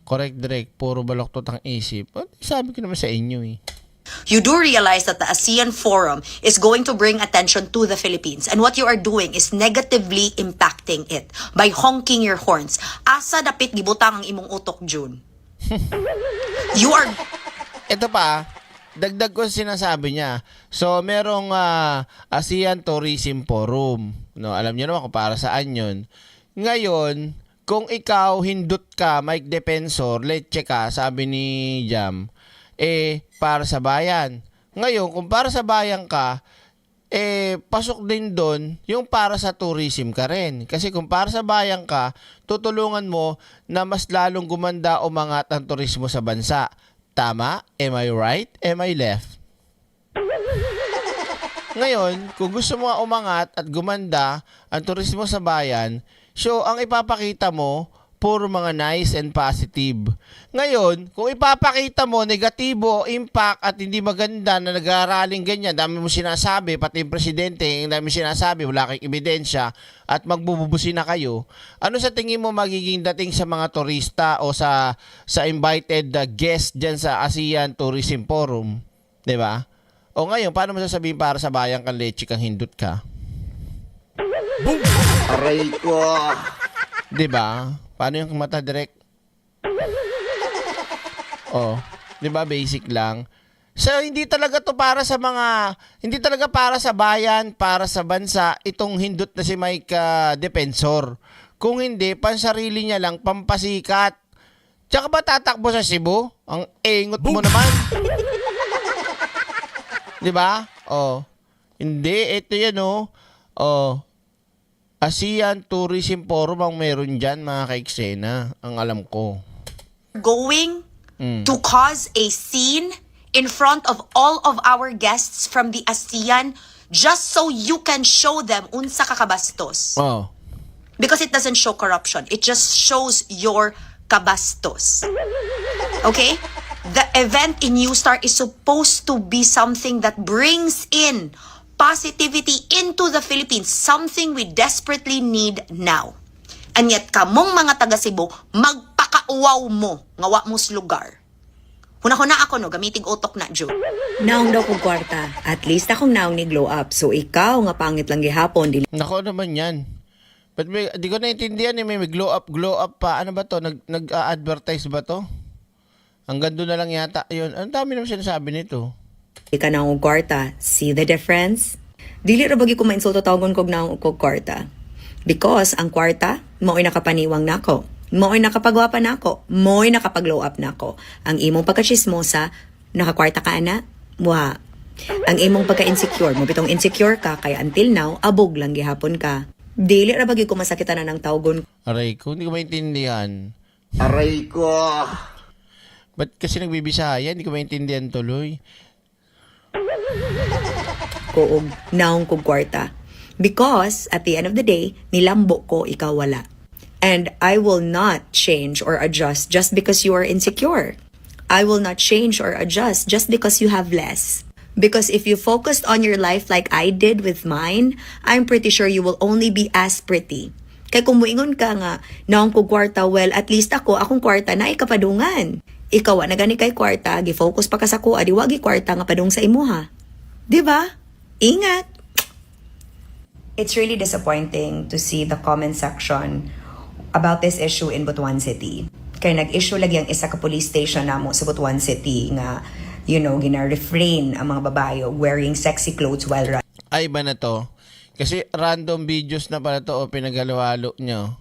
Correct, direct. Puro baloktot ang isip. Sabi ko naman sa inyo eh. You do realize that the ASEAN Forum is going to bring attention to the Philippines, and what you are doing is negatively impacting it by honking your horns. Asa dapit gibutang ang imong utok, June. You are... Ito pa, dagdag ko sinasabi niya. So, merong ASEAN Tourism Forum. No, alam niyo naman kung para saan yun. Ngayon, kung ikaw hindot ka, Mike Defensor, leche ka, sabi ni Jam, para sa bayan. Ngayon, kung para sa bayan ka, pasok din doon yung para sa tourism ka rin. Kasi kung para sa bayan ka, tutulungan mo na mas lalong gumanda o umangat ang turismo sa bansa. Tama? Am I right? Am I left? Ngayon, kung gusto mo umangat at gumanda ang turismo sa bayan, so ang ipapakita mo, puro mga nice and positive. Ngayon, kung ipapakita mo negatibo, impact at hindi maganda na nag-aaraling ganyan, dami mo sinasabi, pati yung presidente, dami mo sinasabi, wala kang ebidensya, at magbububusi na kayo, ano sa tingin mo magiging dating sa mga turista o sa invited guest dyan sa ASEAN Tourism Forum? Diba? O ngayon, paano mo sasabihin para sa bayan kang leche kang hindot ka? Boom! Aray ko! Diba? Paano yung mata direct? Diba basic lang? So hindi talaga to para sa mga, hindi talaga para sa bayan, para sa bansa, itong hindot na si Mike Defensor. Kung hindi, pansarili niya lang, pampasikat. Tsaka ba tatakbo sa Cebu? Ang engot mo naman. Diba? Hindi, ito yan ASEAN Tourism Forum ang meron dyan, mga kaiksena, ang alam ko. Going to cause a scene in front of all of our guests from the ASEAN just so you can show them unsa ka kabastos. Because it doesn't show corruption. It just shows your kabastos. Okay? The event in Newstar is supposed to be something that brings in positivity into the Philippines, something we desperately need now. And yet, kamong mga taga Cebu, magpakauwaw mo, ngawa mo sa lugar. Huna-huna ako, no, gamitig utok na, June. Naong daw kong kwarta. At least akong naong ni glow up. So ikaw nga pangit lang gihapon. Nako naman yan. But di ko naintindihan may glow up pa. Ano ba to? Nag-advertise ba to? Hanggang doon na lang yata. Yun. Ang dami naman sinasabi nito. Ika naong kwarta. See the difference? Dili ra bagi ko mainsulto tawgon kog naong kog kwarta. Because ang kwarta, mao'y nakapaniwang nako. Mo'y nakapagwapa na ako. Mo'y nakapag-glow up na ako. Ang imong pagka-chismosa, nakakwarta ka na? Wa. Ang imong pagka-insecure, mo bitong insecure ka, kaya until now, abog lang gihapon ka. Dili ra bagi ko masakitan na ng tawgon. Aray ko, hindi ko maintindihan. Aray ko. Ba't kasi nagbibisaya? Hindi ko maintindihan tuloy. Koog, naong kog kwarta. Because, at the end of the day, nilambo ko, ikaw wala. And I will not change or adjust just because you are insecure. I will not change or adjust just because you have less. Because if you focused on your life like I did with mine, I'm pretty sure you will only be as pretty. Kaya kung muingon ka nga, naong ko kwarta, well, at least akong kwarta na ikapadungan. Ikaw na gani kay kwarta, gi-focus pa ka sa kuha, di wagi kwarta nga padung sa imuha. Diba? Ingat! It's really disappointing to see the comment section about this issue in Butuan City. Kaya nag-issue lagi ang isa ka police station namo sa Butuan City nga, gina-refrain ang mga babae wearing sexy clothes while riding. Ay, iba na to. Kasi random videos na pala to o pinaghalo-halo nyo.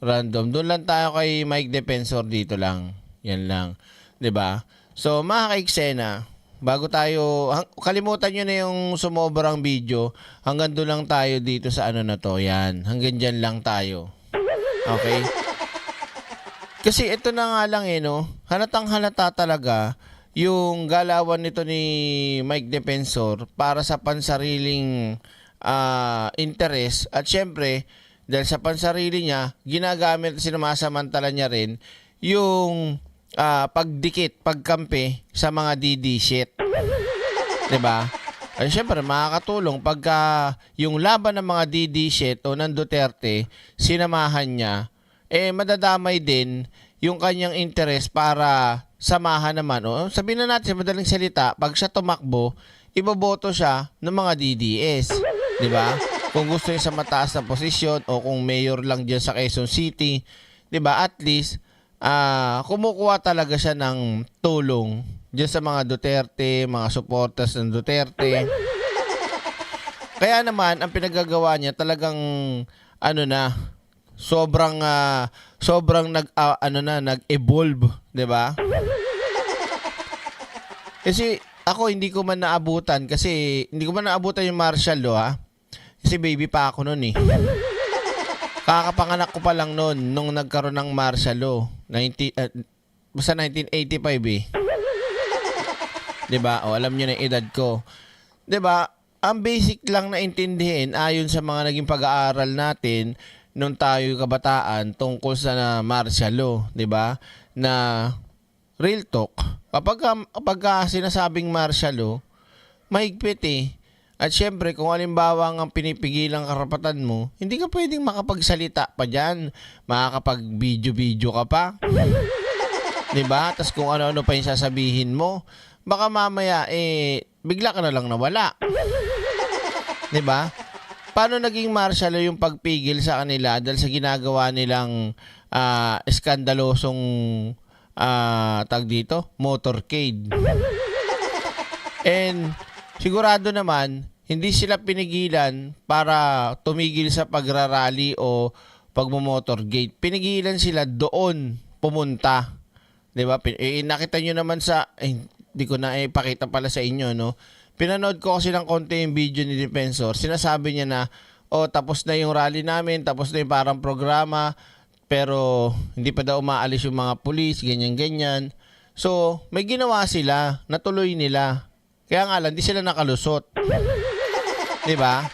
Random. Doon lang tayo kay Mike Defensor dito lang. Yan lang. 'Di ba? So, mga ka-eksena, bago tayo, kalimutan nyo na yung sumobrang video, hanggang doon lang tayo dito sa ano na to. Yan. Hanggang dyan lang tayo. Okay? Kasi ito na nga lang no, halatang halata talaga yung galawan nito ni Mike Defensor para sa pansariling interest at syempre dahil sa pansarili niya, ginagamit at sinamasamantala niya rin yung pagdikit, pagkampi sa mga DD shit. 'Di ba? Ay syempre makakatulong pagka yung laban ng mga DD shit o ng Duterte sinamahan niya, madadamay din yung kanyang interest para samahan naman. O sabihin na natin sa madaling salita, pag siya tumakbo, iboboto siya ng mga DDS. 'Di ba? Kung gusto niya sa mataas na posisyon o kung mayor lang diyan sa Quezon City, 'di ba? At least kumukuha talaga siya ng tulong diyan sa mga Duterte, mga supporters ng Duterte. Kaya naman ang pinagagawa niya talagang sobrang nag-evolve, 'di ba? Kasi ako hindi ko man naabutan yung martial law Kasi baby pa ako noon eh. Kakapanganak ko pa lang noon nung nagkaroon ng martial law. Basta 1985 eh. 'Di ba? O alam niyo na yung edad ko. 'Di ba? Ang basic lang na intindihin ayon sa mga naging pag-aaral natin nung tayo kabataan tungkol sa martial law, 'di ba? Na real talk. Kapag sinasabing martial law, mahigpit eh. At syempre, kung halimbawa ang pinipigilang karapatan mo, hindi ka pwedeng makapagsalita pa dyan. Makakapag-video-video ka pa. 'Di ba? Tapos kung ano-ano pa yung sasabihin mo, baka mamaya bigla ka na lang nawala. 'Di ba? Paano naging martial law yung pagpigil sa kanila dahil sa ginagawa nilang eskandalosong motorcade. And sigurado naman hindi sila pinigilan para tumigil sa pagrarally o pagmo-motorcade. Pinigilan sila doon pumunta. 'Di ba? Nakita nyo naman di ko na ipakita pala sa inyo, no? Pinanood ko kasi ng konti yung video ni Defensor. Sinasabi niya na, tapos na yung rally namin, tapos na yung parang programa, pero hindi pa daw umaalis yung mga pulis, ganyan-ganyan. So, may ginawa sila, natuloy nila. Kaya nga lang, di sila nakalusot. 'Di ba?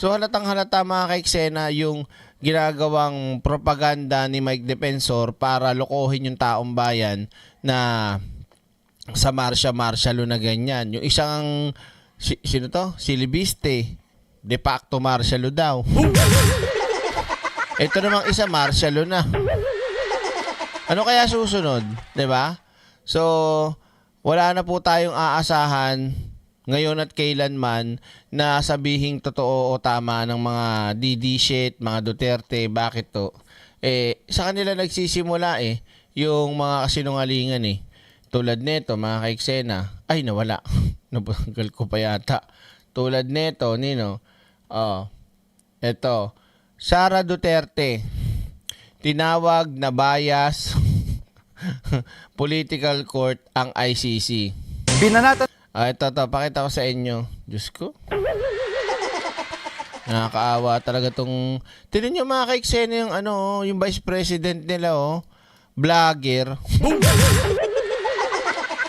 So, halatang halata mga ka-eksena yung ginagawang propaganda ni Mike Defensor para lokohin yung taong bayan na sa martial na ganyan. Yung isang, sino to? Si Libiste, de facto martial daw. Ito namang isa martial na. Ano kaya susunod? 'Di ba? So, wala na po tayong aasahan ngayon at kailanman na sabihing totoo o tama ng mga DD shit, mga Duterte. Bakit to? Sa kanila nagsisimula yung mga kasinungalingan Tulad nito, mga kaiksena. Ay, nawala. Nabanggal ko pa yata. Tulad nito, Nino. Ito. Sara Duterte. Tinawag na bias political court ang ICC. Binanatan. Ito, pakita ko sa inyo. Diyos ko. Nakakaawa talaga tong... Tignan nyo mga kaiksena yung yung vice president nila, vlogger.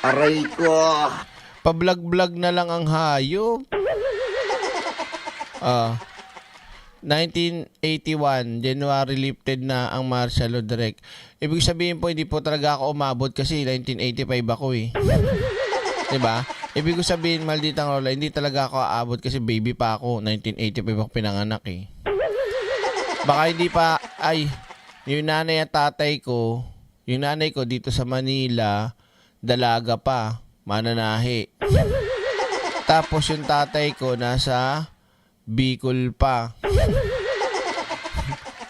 Aray ko. Pa-vlog na lang ang hayop. 1981, January lifted na ang martial law direct. Ibig sabihin po, hindi po talaga ako umabot kasi 1985 ako Diba? Ibig sabihin, malditang lola, hindi talaga ako aabot kasi baby pa ako. 1985 ako pinanganak Baka hindi pa, yung nanay at tatay ko, yung nanay ko dito sa Manila, dalaga pa, mananahi. Tapos yung tatay ko nasa Bicol pa.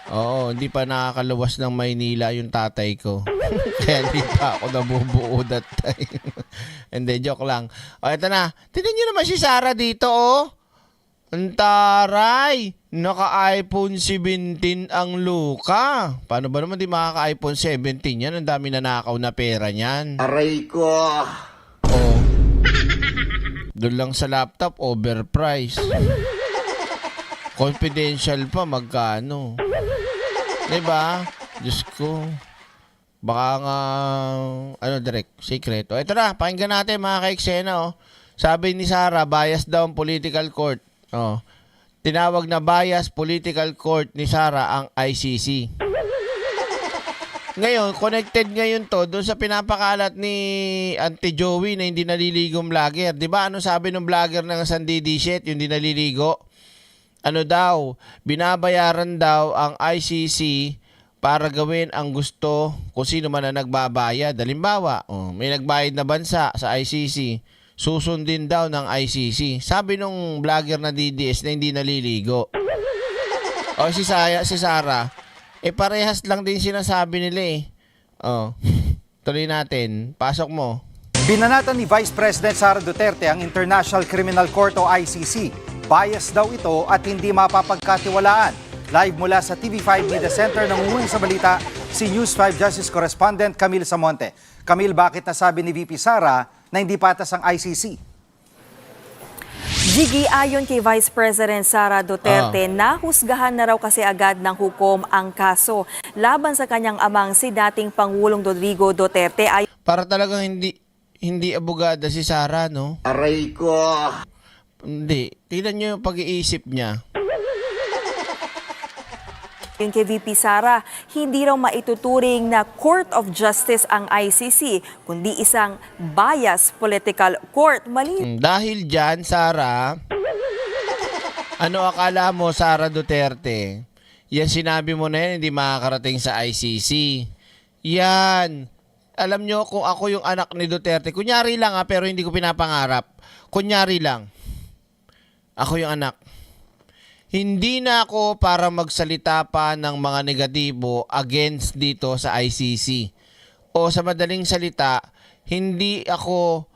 Oo, hindi pa nakakaluwas ng Maynila yung tatay ko. Kaya hindi pa ako nabubuo that time. Hindi, joke lang. Ito na. Tignan nyo naman si Sara dito, Ang taray. Naka-iPhone 17 ang luka. Paano ba naman di makaka-iPhone 17 yan? Ang dami na nakaw na pera niyan. Aray ko. Doon lang sa laptop, overpriced. Confidential pa, magkano? Diba? Diyos ko. Baka nga, direct, secret. Ito na, pakinggan natin mga kaiksena, Sabi ni Sara, bias daw ang political court. Tinawag na bias political court ni Sara ang ICC. Ngayon, connected ngayon to doon sa pinapakalat ni Auntie Joey na hindi naliligong vlogger. Diba? Ano sabi ng vlogger ng Sandidi shit, yung hindi naliligo? Ano daw, binabayaran daw ang ICC para gawin ang gusto kung sino man na nagbabayad. Halimbawa, may nagbayad na bansa sa ICC, susundin daw ng ICC. Sabi nung vlogger na DDS na hindi naliligo. Si Sara, parehas lang din sinasabi nila Tuloy natin. Pasok mo. Binanatan ni Vice President Sara Duterte ang International Criminal Court o ICC. Bias daw ito at hindi mapapagkatiwalaan. Live mula sa TV5 Media Center, nangungunin sa balita si News 5 Justice Correspondent Camille Samonte. Camille, bakit nasabi ni VP Sara na hindi patas ang ICC? Jiggy, ayon kay Vice President Sara Duterte, nahusgahan na raw kasi agad ng hukom ang kaso laban sa kanyang amang si dating Pangulong Rodrigo Duterte. Para talagang hindi abogada si Sara, no? Aray ko. Hindi. Tignan nyo yung pag-iisip niya. Yung kay VP Sara, hindi raw maituturing na Court of Justice ang ICC, kundi isang bias political court. Dahil dyan, Sara, ano akala mo, Sara Duterte? Yan sinabi mo na yan, hindi makakarating sa ICC. Yan. Alam nyo, kung ako yung anak ni Duterte, kunyari lang pero hindi ko pinapangarap. Kunyari lang. Ako yung anak. Hindi na ako para magsalita pa ng mga negatibo against dito sa ICC. O sa madaling salita, hindi ako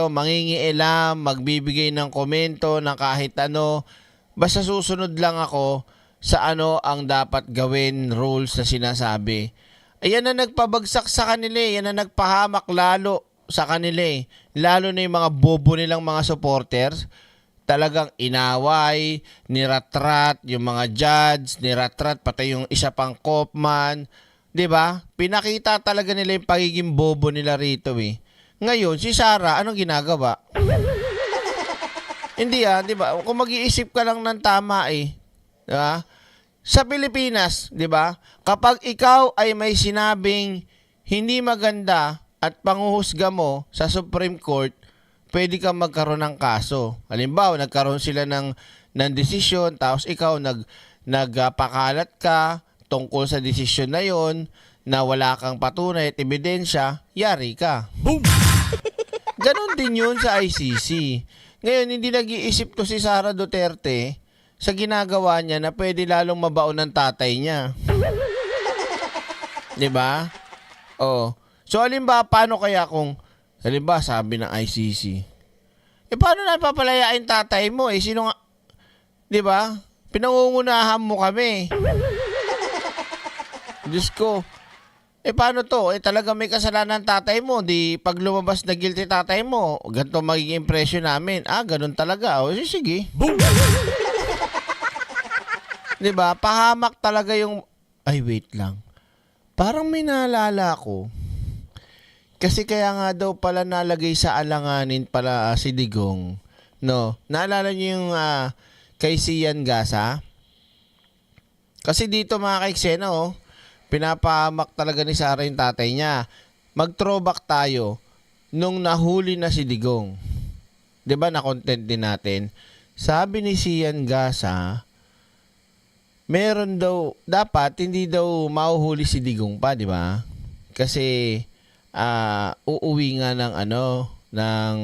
mangingialam, magbibigay ng komento ng kahit ano. Basta susunod lang ako sa ano ang dapat gawin, rules na sinasabi. Ayan na nagpabagsak sa kanila, yan na nagpahamak lalo sa kanila. Lalo na yung mga bobo nilang mga supporters. Talagang inaway, niratrat, yung mga judge, niratrat, pati yung isa pang kopman. 'Di ba? Pinakita talaga nila yung pagiging bobo nila rito Ngayon, si Sara, anong ginagawa? Hindi 'di ba? Kung mag-iisip ka lang ng tama 'di ba? sa Pilipinas, 'di ba? Kapag ikaw ay may sinabing hindi maganda at panguhusga mo sa Supreme Court, pwede kang magkaroon ng kaso. Halimbawa, nagkaroon sila ng desisyon, tapos ikaw nagpakalat ka tungkol sa desisyon na yon na wala kang patunay at ebidensya, yari ka. Boom! Ganon din yun sa ICC. Ngayon, hindi nag-iisip to si Sara Duterte sa ginagawa niya na pwede lalong mabaon ng tatay niya. 'Di ba? Oh. So, halimbawa, paano kaya kung, halimbawa, sabi ng ICC, paano na papalayain tatay mo? Sino nga, 'di ba? Pinangungunahan mo kami. Diyos ko. Paano to? Talaga may kasalanan tatay mo. Di pag lumabas na guilty tatay mo, ganito magiging impression namin. Ganun talaga. O, sige. Boom! 'Di ba? Pahamak talaga yung, ay, wait lang. Parang may naalala ko. Kasi kaya nga daw pala nalagay sa alanganin pala si Digong. No? Naalala niyo yung kay Sian Gasa? Kasi dito mga kaiksena, pinapahamak talaga ni Sara yung tatay niya. Mag-throwback tayo nung nahuli na si Digong. 'Di ba na-content din natin? Sabi ni Sian Gasa, meron daw, dapat hindi daw mahuhuli si Digong pa, 'di ba? Kasi uuwi nga ng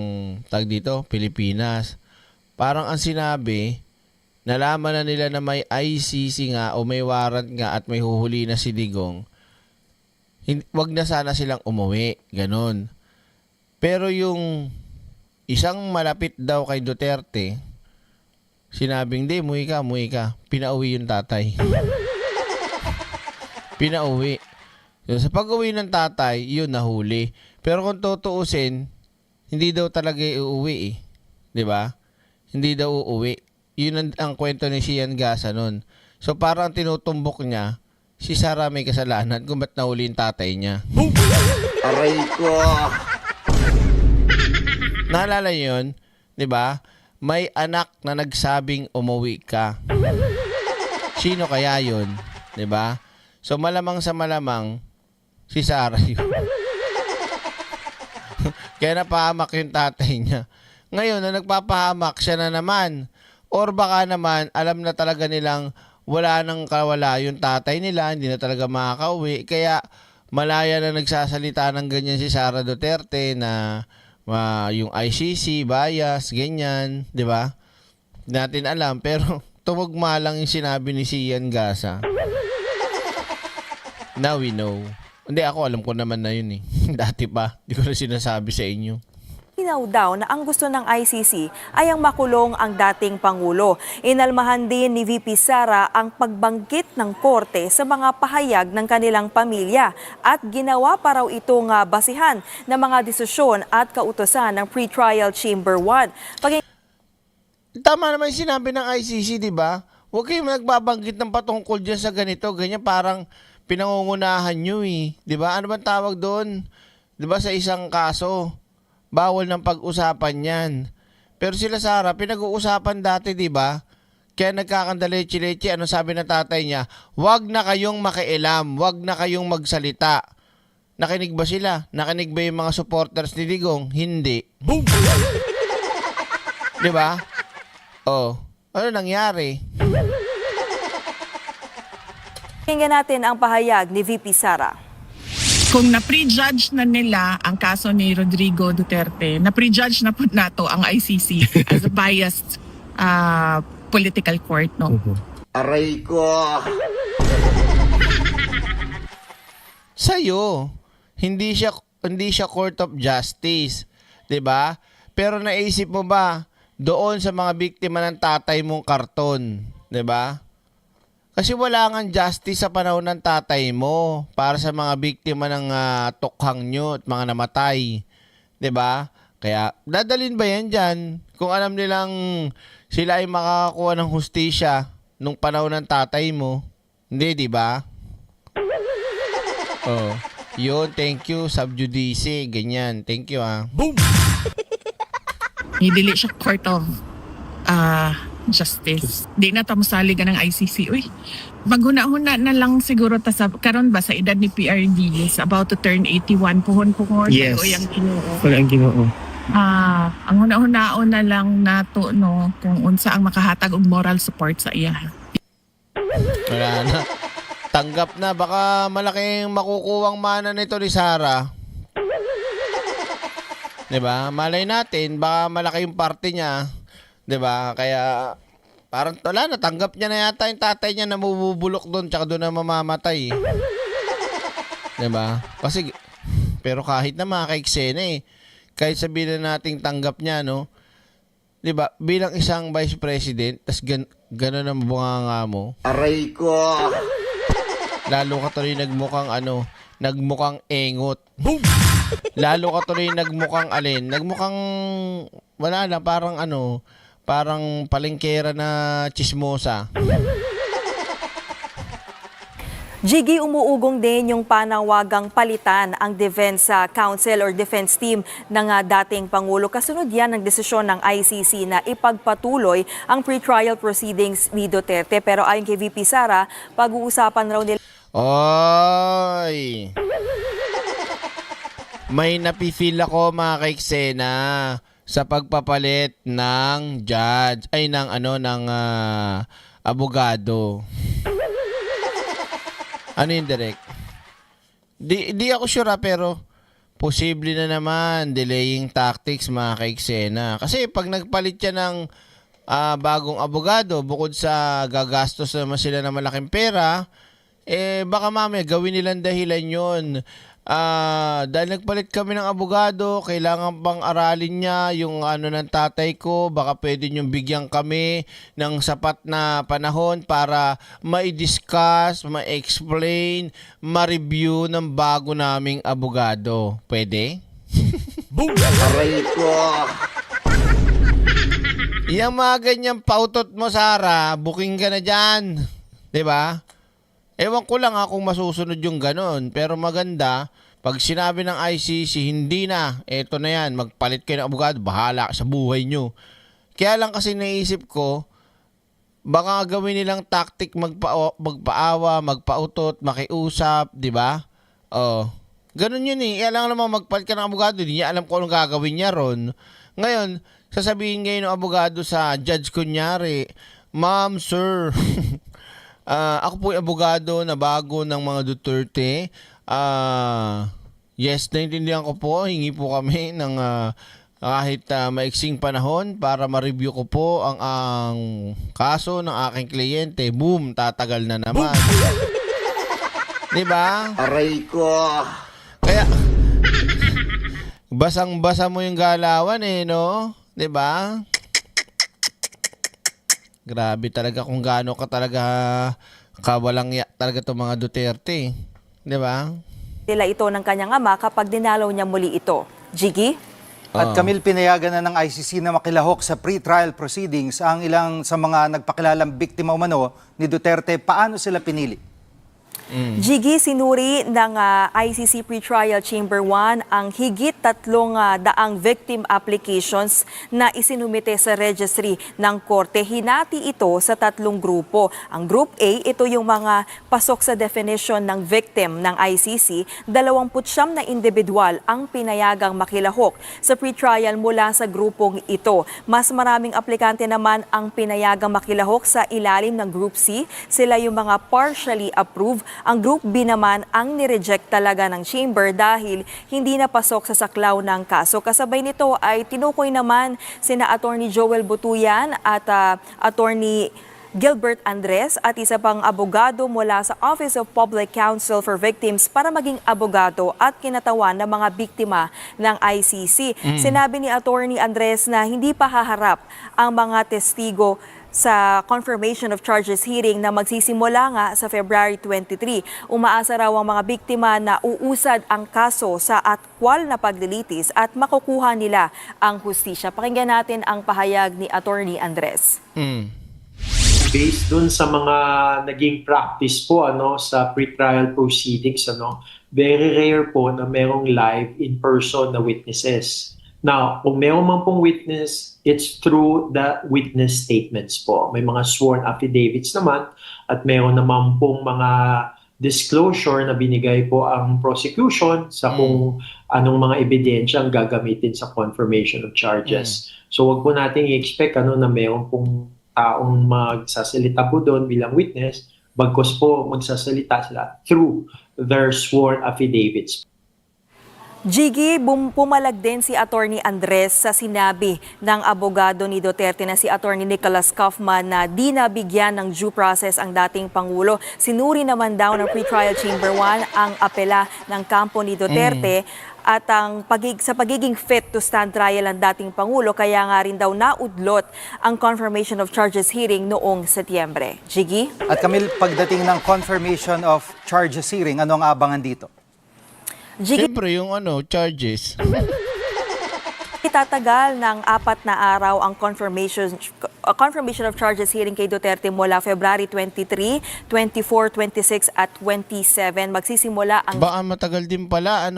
tag dito, Pilipinas. Parang ang sinabi, nalaman na nila na may ICC nga o may warrant nga at may huhuli na si Digong. Wag na sana silang umuwi, ganon. Pero yung isang malapit daw kay Duterte, sinabing, di, muwi ka. Pinauwi yung tatay. Pinauwi. Sa pag-uwi ng tatay, yun nahuli. Pero kung tutuusin, hindi daw talaga uuwi 'Di ba? Hindi daw uuwi. Yun ang kwento ni Sian Gasa nun. So parang tinutumbok niya, si Sara may kasalanan kung ba't nahuli yung tatay niya. Aray ko! Naalala yun? 'Di ba? May anak na nagsabing umuwi ka. Sino kaya yun? 'Di ba? So malamang sa malamang, si Sara yun. Kaya napahamak yung tatay niya. Ngayon, na nagpapahamak, siya na naman. Or baka naman, alam na talaga nilang wala nang kawala yung tatay nila, hindi na talaga makakauwi. Kaya malaya na nagsasalita ng ganyan si Sara Duterte na yung ICC, bias, ganyan, di ba? Hindi natin alam, pero tumugma lang yung sinabi ni Sian Gasa. Now we know. Hindi, ako alam ko naman na yun eh. Dati pa, di ko na sinasabi sa inyo. Inaw daw na ang gusto ng ICC ay ang makulong ang dating Pangulo. Inalmahan din ni VP Sara ang pagbanggit ng korte sa mga pahayag ng kanilang pamilya at ginawa pa raw itong basihan ng mga desisyon at kautusan ng Pretrial Chamber 1. Tama naman yung sinabi ng ICC, di ba? Huwag kayong nagbabanggit ng patungkol dyan sa ganito. Ganyan parang pinangungunahan nyo eh. Di ba? Ano bang tawag doon? Di ba sa isang kaso, bawal ng pag-usapan yan. Pero sila Sara, pinag-uusapan dati, di ba? Kaya nagkakandalechi-lechi, ano sabi ng tatay niya? Huwag na kayong makialam, huwag na kayong magsalita. Nakinig ba sila? Nakinig ba yung mga supporters ni Digong? Hindi. Boom! Di ba? Oh, ano nangyari? Tingnan natin ang pahayag ni VP Sara. Kung na-prejudge na nila ang kaso ni Rodrigo Duterte, na-prejudge na po nato ang ICC as a biased political court, no? Aray ko! Sa'yo, hindi siya court of justice, 'di ba? Pero naisip mo ba doon sa mga biktima ng tatay mong karton, 'di ba? Kasi wala nga justice sa panahon ng tatay mo para sa mga biktima ng tukhang nyo at mga namatay. 'Di ba? Kaya dadalhin ba yan dyan? Kung alam nilang sila ay makakakuha ng hustisya nung panahon ng tatay mo. Hindi, 'di ba? Oh. Yun, thank you. Subjudice, ganyan. Thank you, Boom! Hindi siya court of justice. Di na ta mosaligan ng ICC. Uy, maghuna-huna na lang siguro ta sa karon ba sa edad ni PRD is about to turn 81 puhon. Yes. O yung Ginoo. Wala ang Ginoo. Ang huna-hunaon na lang nato no kung unsa ang makahatag og moral support sa iya. Wala na. Tanggap na. Baka malaking makukuwang mana nito ni Sara. Diba? Malay natin, baka malaki yung parte niya. Diba? Kaya, parang wala na. Tanggap niya na yata yung tatay niya na mabubulok doon tsaka doon na mamamatay. Diba? Kasi, pero kahit na mga kaiksena kahit sabihin na nating tanggap niya, no? Diba? Bilang isang vice president, tas gano'n ang bunganga mo. Aray ko. Lalo ka tuloy nagmukhang engot. Boom! Lalo ka tuloy nagmukhang wala na, parang palengkera na chismosa. Jiggy, umuugong din yung panawagang palitan ang Defense Council or Defense Team ng dating Pangulo. Kasunod yan ng desisyon ng ICC na ipagpatuloy ang pre-trial proceedings ni Duterte. Pero ayon kay VP Sara, pag-uusapan raw nila... Oy! May napifeel ako mga kaiksena sa pagpapalit ng judge, ng abogado. Ano yung direct? Di ako sure pero posible na naman delaying tactics mga kaiksena. Kasi pag nagpalit siya ng bagong abogado, bukod sa gagastos naman sila ng malaking pera, baka mamaya gawin nilang dahilan yun. Dahil nagpalit kami ng abogado, kailangan pang aralin niya yung ng tatay ko, baka pwede niyong bigyan kami ng sapat na panahon para ma-discuss, ma-explain, ma-review ng bago naming abogado. Pwede? Boom! Aray ko. Yung mga ganyang pautot mo, Sara, booking ka na dyan. Diba? Ewan ko lang kung masusunod yung ganon. Pero maganda, pag sinabi ng ICC, hindi na, eto na yan, magpalit kayo ng abogado, bahala sa buhay nyo. Kaya lang kasi naisip ko, baka gawin nilang tactic magpaawa, magpautot, makiusap, di ba? Ganon yun Alam naman magpalit ka ng abogado, hindi niya alam kung anong gagawin niya ron. Ngayon, sasabihin ngayon ng abogado sa judge kunyari, Ma'am, sir, ako po yung abogado na bago ng mga Duterte. Yes, naintindihan ko po. Hingi po kami ng kahit maiksing panahon para ma-review ko po ang kaso ng aking kliyente. Boom, tatagal na naman. Diba? Aray ko. Kaya, basang-basa mo yung galawan no? Diba? Grabe talaga kung gaano ka talaga kawalang talaga itong mga Duterte. Di ba? Nila ito ng kanyang ama kapag dinalaw niya muli ito. Jiggy? At Camille, pinayagan na ng ICC na makilahok sa pre-trial proceedings ang ilang sa mga nagpakilalang biktima umano ni Duterte. Paano sila pinili? Jiggy, sinuri ng ICC Pre-Trial Chamber 1 ang higit 300 victim applications na isinumite sa registry ng korte. Hinati ito sa 3 grupo. Ang Group A, ito yung mga pasok sa definition ng victim ng ICC. 29 na individual ang pinayagang makilahok sa pre-trial mula sa grupong ito. Mas maraming aplikante naman ang pinayagang makilahok sa ilalim ng Group C. Sila yung mga partially approved. Ang Group B naman ang nireject talaga ng chamber dahil hindi napasok sa saklaw ng kaso. Kasabay nito ay tinukoy naman sina Attorney Joel Butuyan at Attorney Gilbert Andres at isa pang abogado mula sa Office of Public Counsel for Victims para maging abogado at kinatawan ng mga biktima ng ICC. Sinabi ni Attorney Andres na hindi pa haharap ang mga testigo sa confirmation of charges hearing na magsisimula nga sa February 23. Umaasa raw ang mga biktima na uusad ang kaso sa aktwal na paglilitis at makukuha nila ang hustisya. Pakinggan natin ang pahayag ni Attorney Andres. Based dun sa mga naging practice po sa pre-trial proceedings, very rare po na merong live in person na witnesses. Now, kung meron man pong witness, it's through the witness statements po. May mga sworn affidavits naman at meron naman pong mga disclosure na binigay po ang prosecution sa kung anong mga ebidensya ang gagamitin sa confirmation of charges. So wag po natin i-expect na meron pong taong magsasalita po doon bilang witness, bagkos po magsasalita sila through their sworn affidavits. Jiggy, pumalag din si Attorney Andres sa sinabi ng abogado ni Duterte na si Attorney Nicholas Kaufman na di nabigyan ng due process ang dating Pangulo. Sinuri naman daw ng Pretrial Chamber 1 ang apela ng kampo ni Duterte at sa pagiging fit to stand trial ang dating Pangulo, kaya nga rin daw naudlot ang confirmation of charges hearing noong Setyembre. Jiggy? At Camille, pagdating ng confirmation of charges hearing, ano ang abangan dito? Siyempre yung charges. Itatagal ng 4 na araw ang confirmation of charges hearing kay Duterte mula February 23, 24, 26 at 27. Magsisimula ang Baka matagal din pala,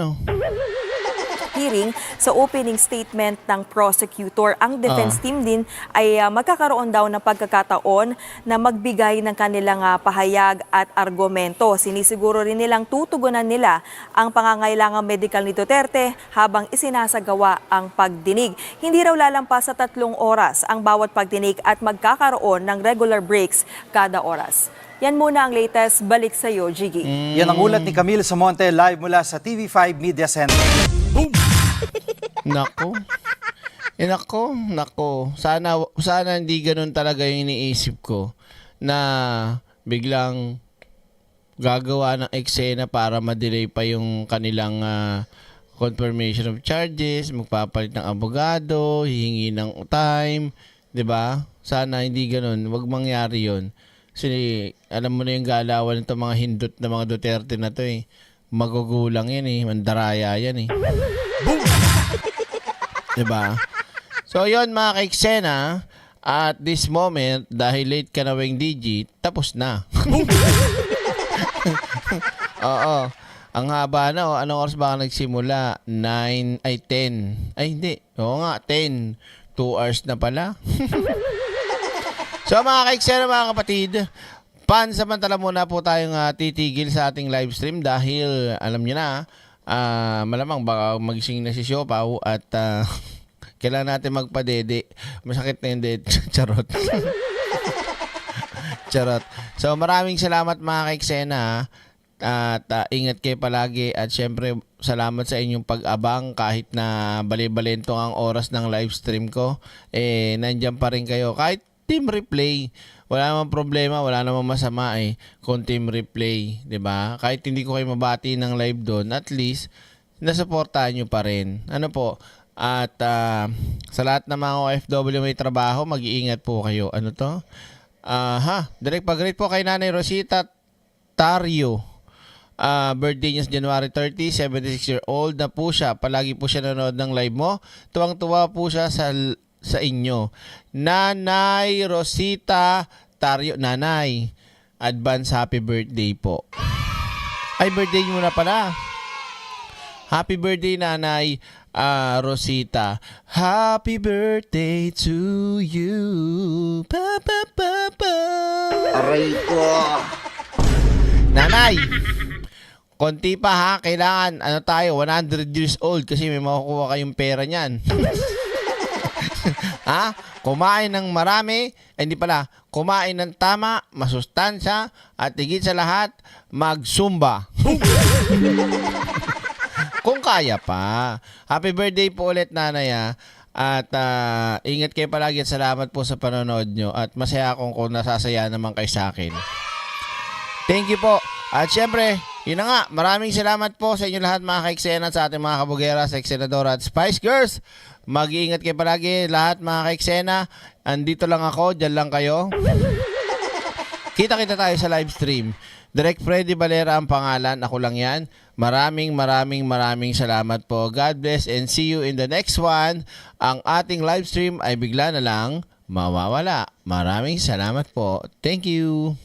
hearing sa opening statement ng prosecutor. Ang defense team din ay magkakaroon daw ng pagkakataon na magbigay ng kanilang pahayag at argumento. Sinisiguro rin nilang tutugunan nila ang pangangailangang medical ni Duterte habang isinasagawa ang pagdinig. Hindi raw lalampas sa 3 oras ang bawat pagdinig at magkakaroon ng regular breaks kada oras. Yan muna ang latest. Balik sa iyo, Jiggy. Yan ang ulat ni Camille Samonte live mula sa TV5 Media Center. Nako. Sana hindi ganun talaga yung iniisip ko na biglang gagawa ng eksena para ma-delay pa yung kanilang confirmation of charges, magpapalit ng abogado, hihingi ng time, 'di ba? Sana hindi ganun, wag mangyari 'yon. Kasi alam mo na yung galawan nito mga hindot na mga Duterte na to magugulang yan mandaraya yan Diba? So yon mga kaiksena, at this moment, dahil late ka na Weng Digi, tapos na. Oo. Ang haba na, anong oras ba ka nagsimula? 10. Ay hindi. Oo nga, 10. 2 hours na pala. So mga kaiksena, mga kapatid, pansamantala muna po tayong titigil sa ating live stream dahil alam niyo na, malamang baka magising na si Siopaw at kailangan natin magpadede. Masakit na yung dede. Charot. Charot. So maraming salamat mga kaiksena at ingat kayo palagi at syempre salamat sa inyong pag-abang kahit na bali-balento ang oras ng live stream ko. Nandiyan pa rin kayo kahit team replay. Wala namang problema, wala namang masama kung team replay, 'di ba? Kahit hindi ko kayo mabati ng live doon, at least nasuportahan niyo pa rin. Ano po? At sa lahat ng mga OFW may trabaho, mag-iingat po kayo. Ano to? Direct pag-greet po kay Nanay Rosita Tario. Birthday niya sa January 30, 76-year-old na po siya. Palagi po siya nanonood ng live mo. Tuwang-tuwa po siya sa inyo. Nanay Rosita Tario. Nanay, advance happy birthday po. Ay, birthday mo na pala. Happy birthday, Nanay Rosita. Happy birthday to you. Pa, pa, pa, pa. Aray ko. Nanay, konti pa ha. Kailangan, 100 years old kasi may makukuha kayong pera niyan. Kumain ng marami, hindi pala, kumain ng tama, masustansya, at higit sa lahat, mag-zumba. Kung kaya pa. Happy birthday po ulit, Nanay. At ingat kayo palagi at salamat po sa panonood nyo. At masaya akong kung nasasaya naman kayo sa akin. Thank you po. At syempre, yun na nga, maraming salamat po sa inyo lahat mga kaiksena, sa ating mga kabugera, sa Senadora at Spice Girls. Mag-iingat kayo palagi lahat mga kaiksena. Andito lang ako, dyan lang kayo. Kita-kita tayo sa live stream. Direct Freddy Valera ang pangalan, ako lang yan. Maraming salamat po. God bless and see you in the next one. Ang ating live stream ay bigla na lang mawawala. Maraming salamat po. Thank you.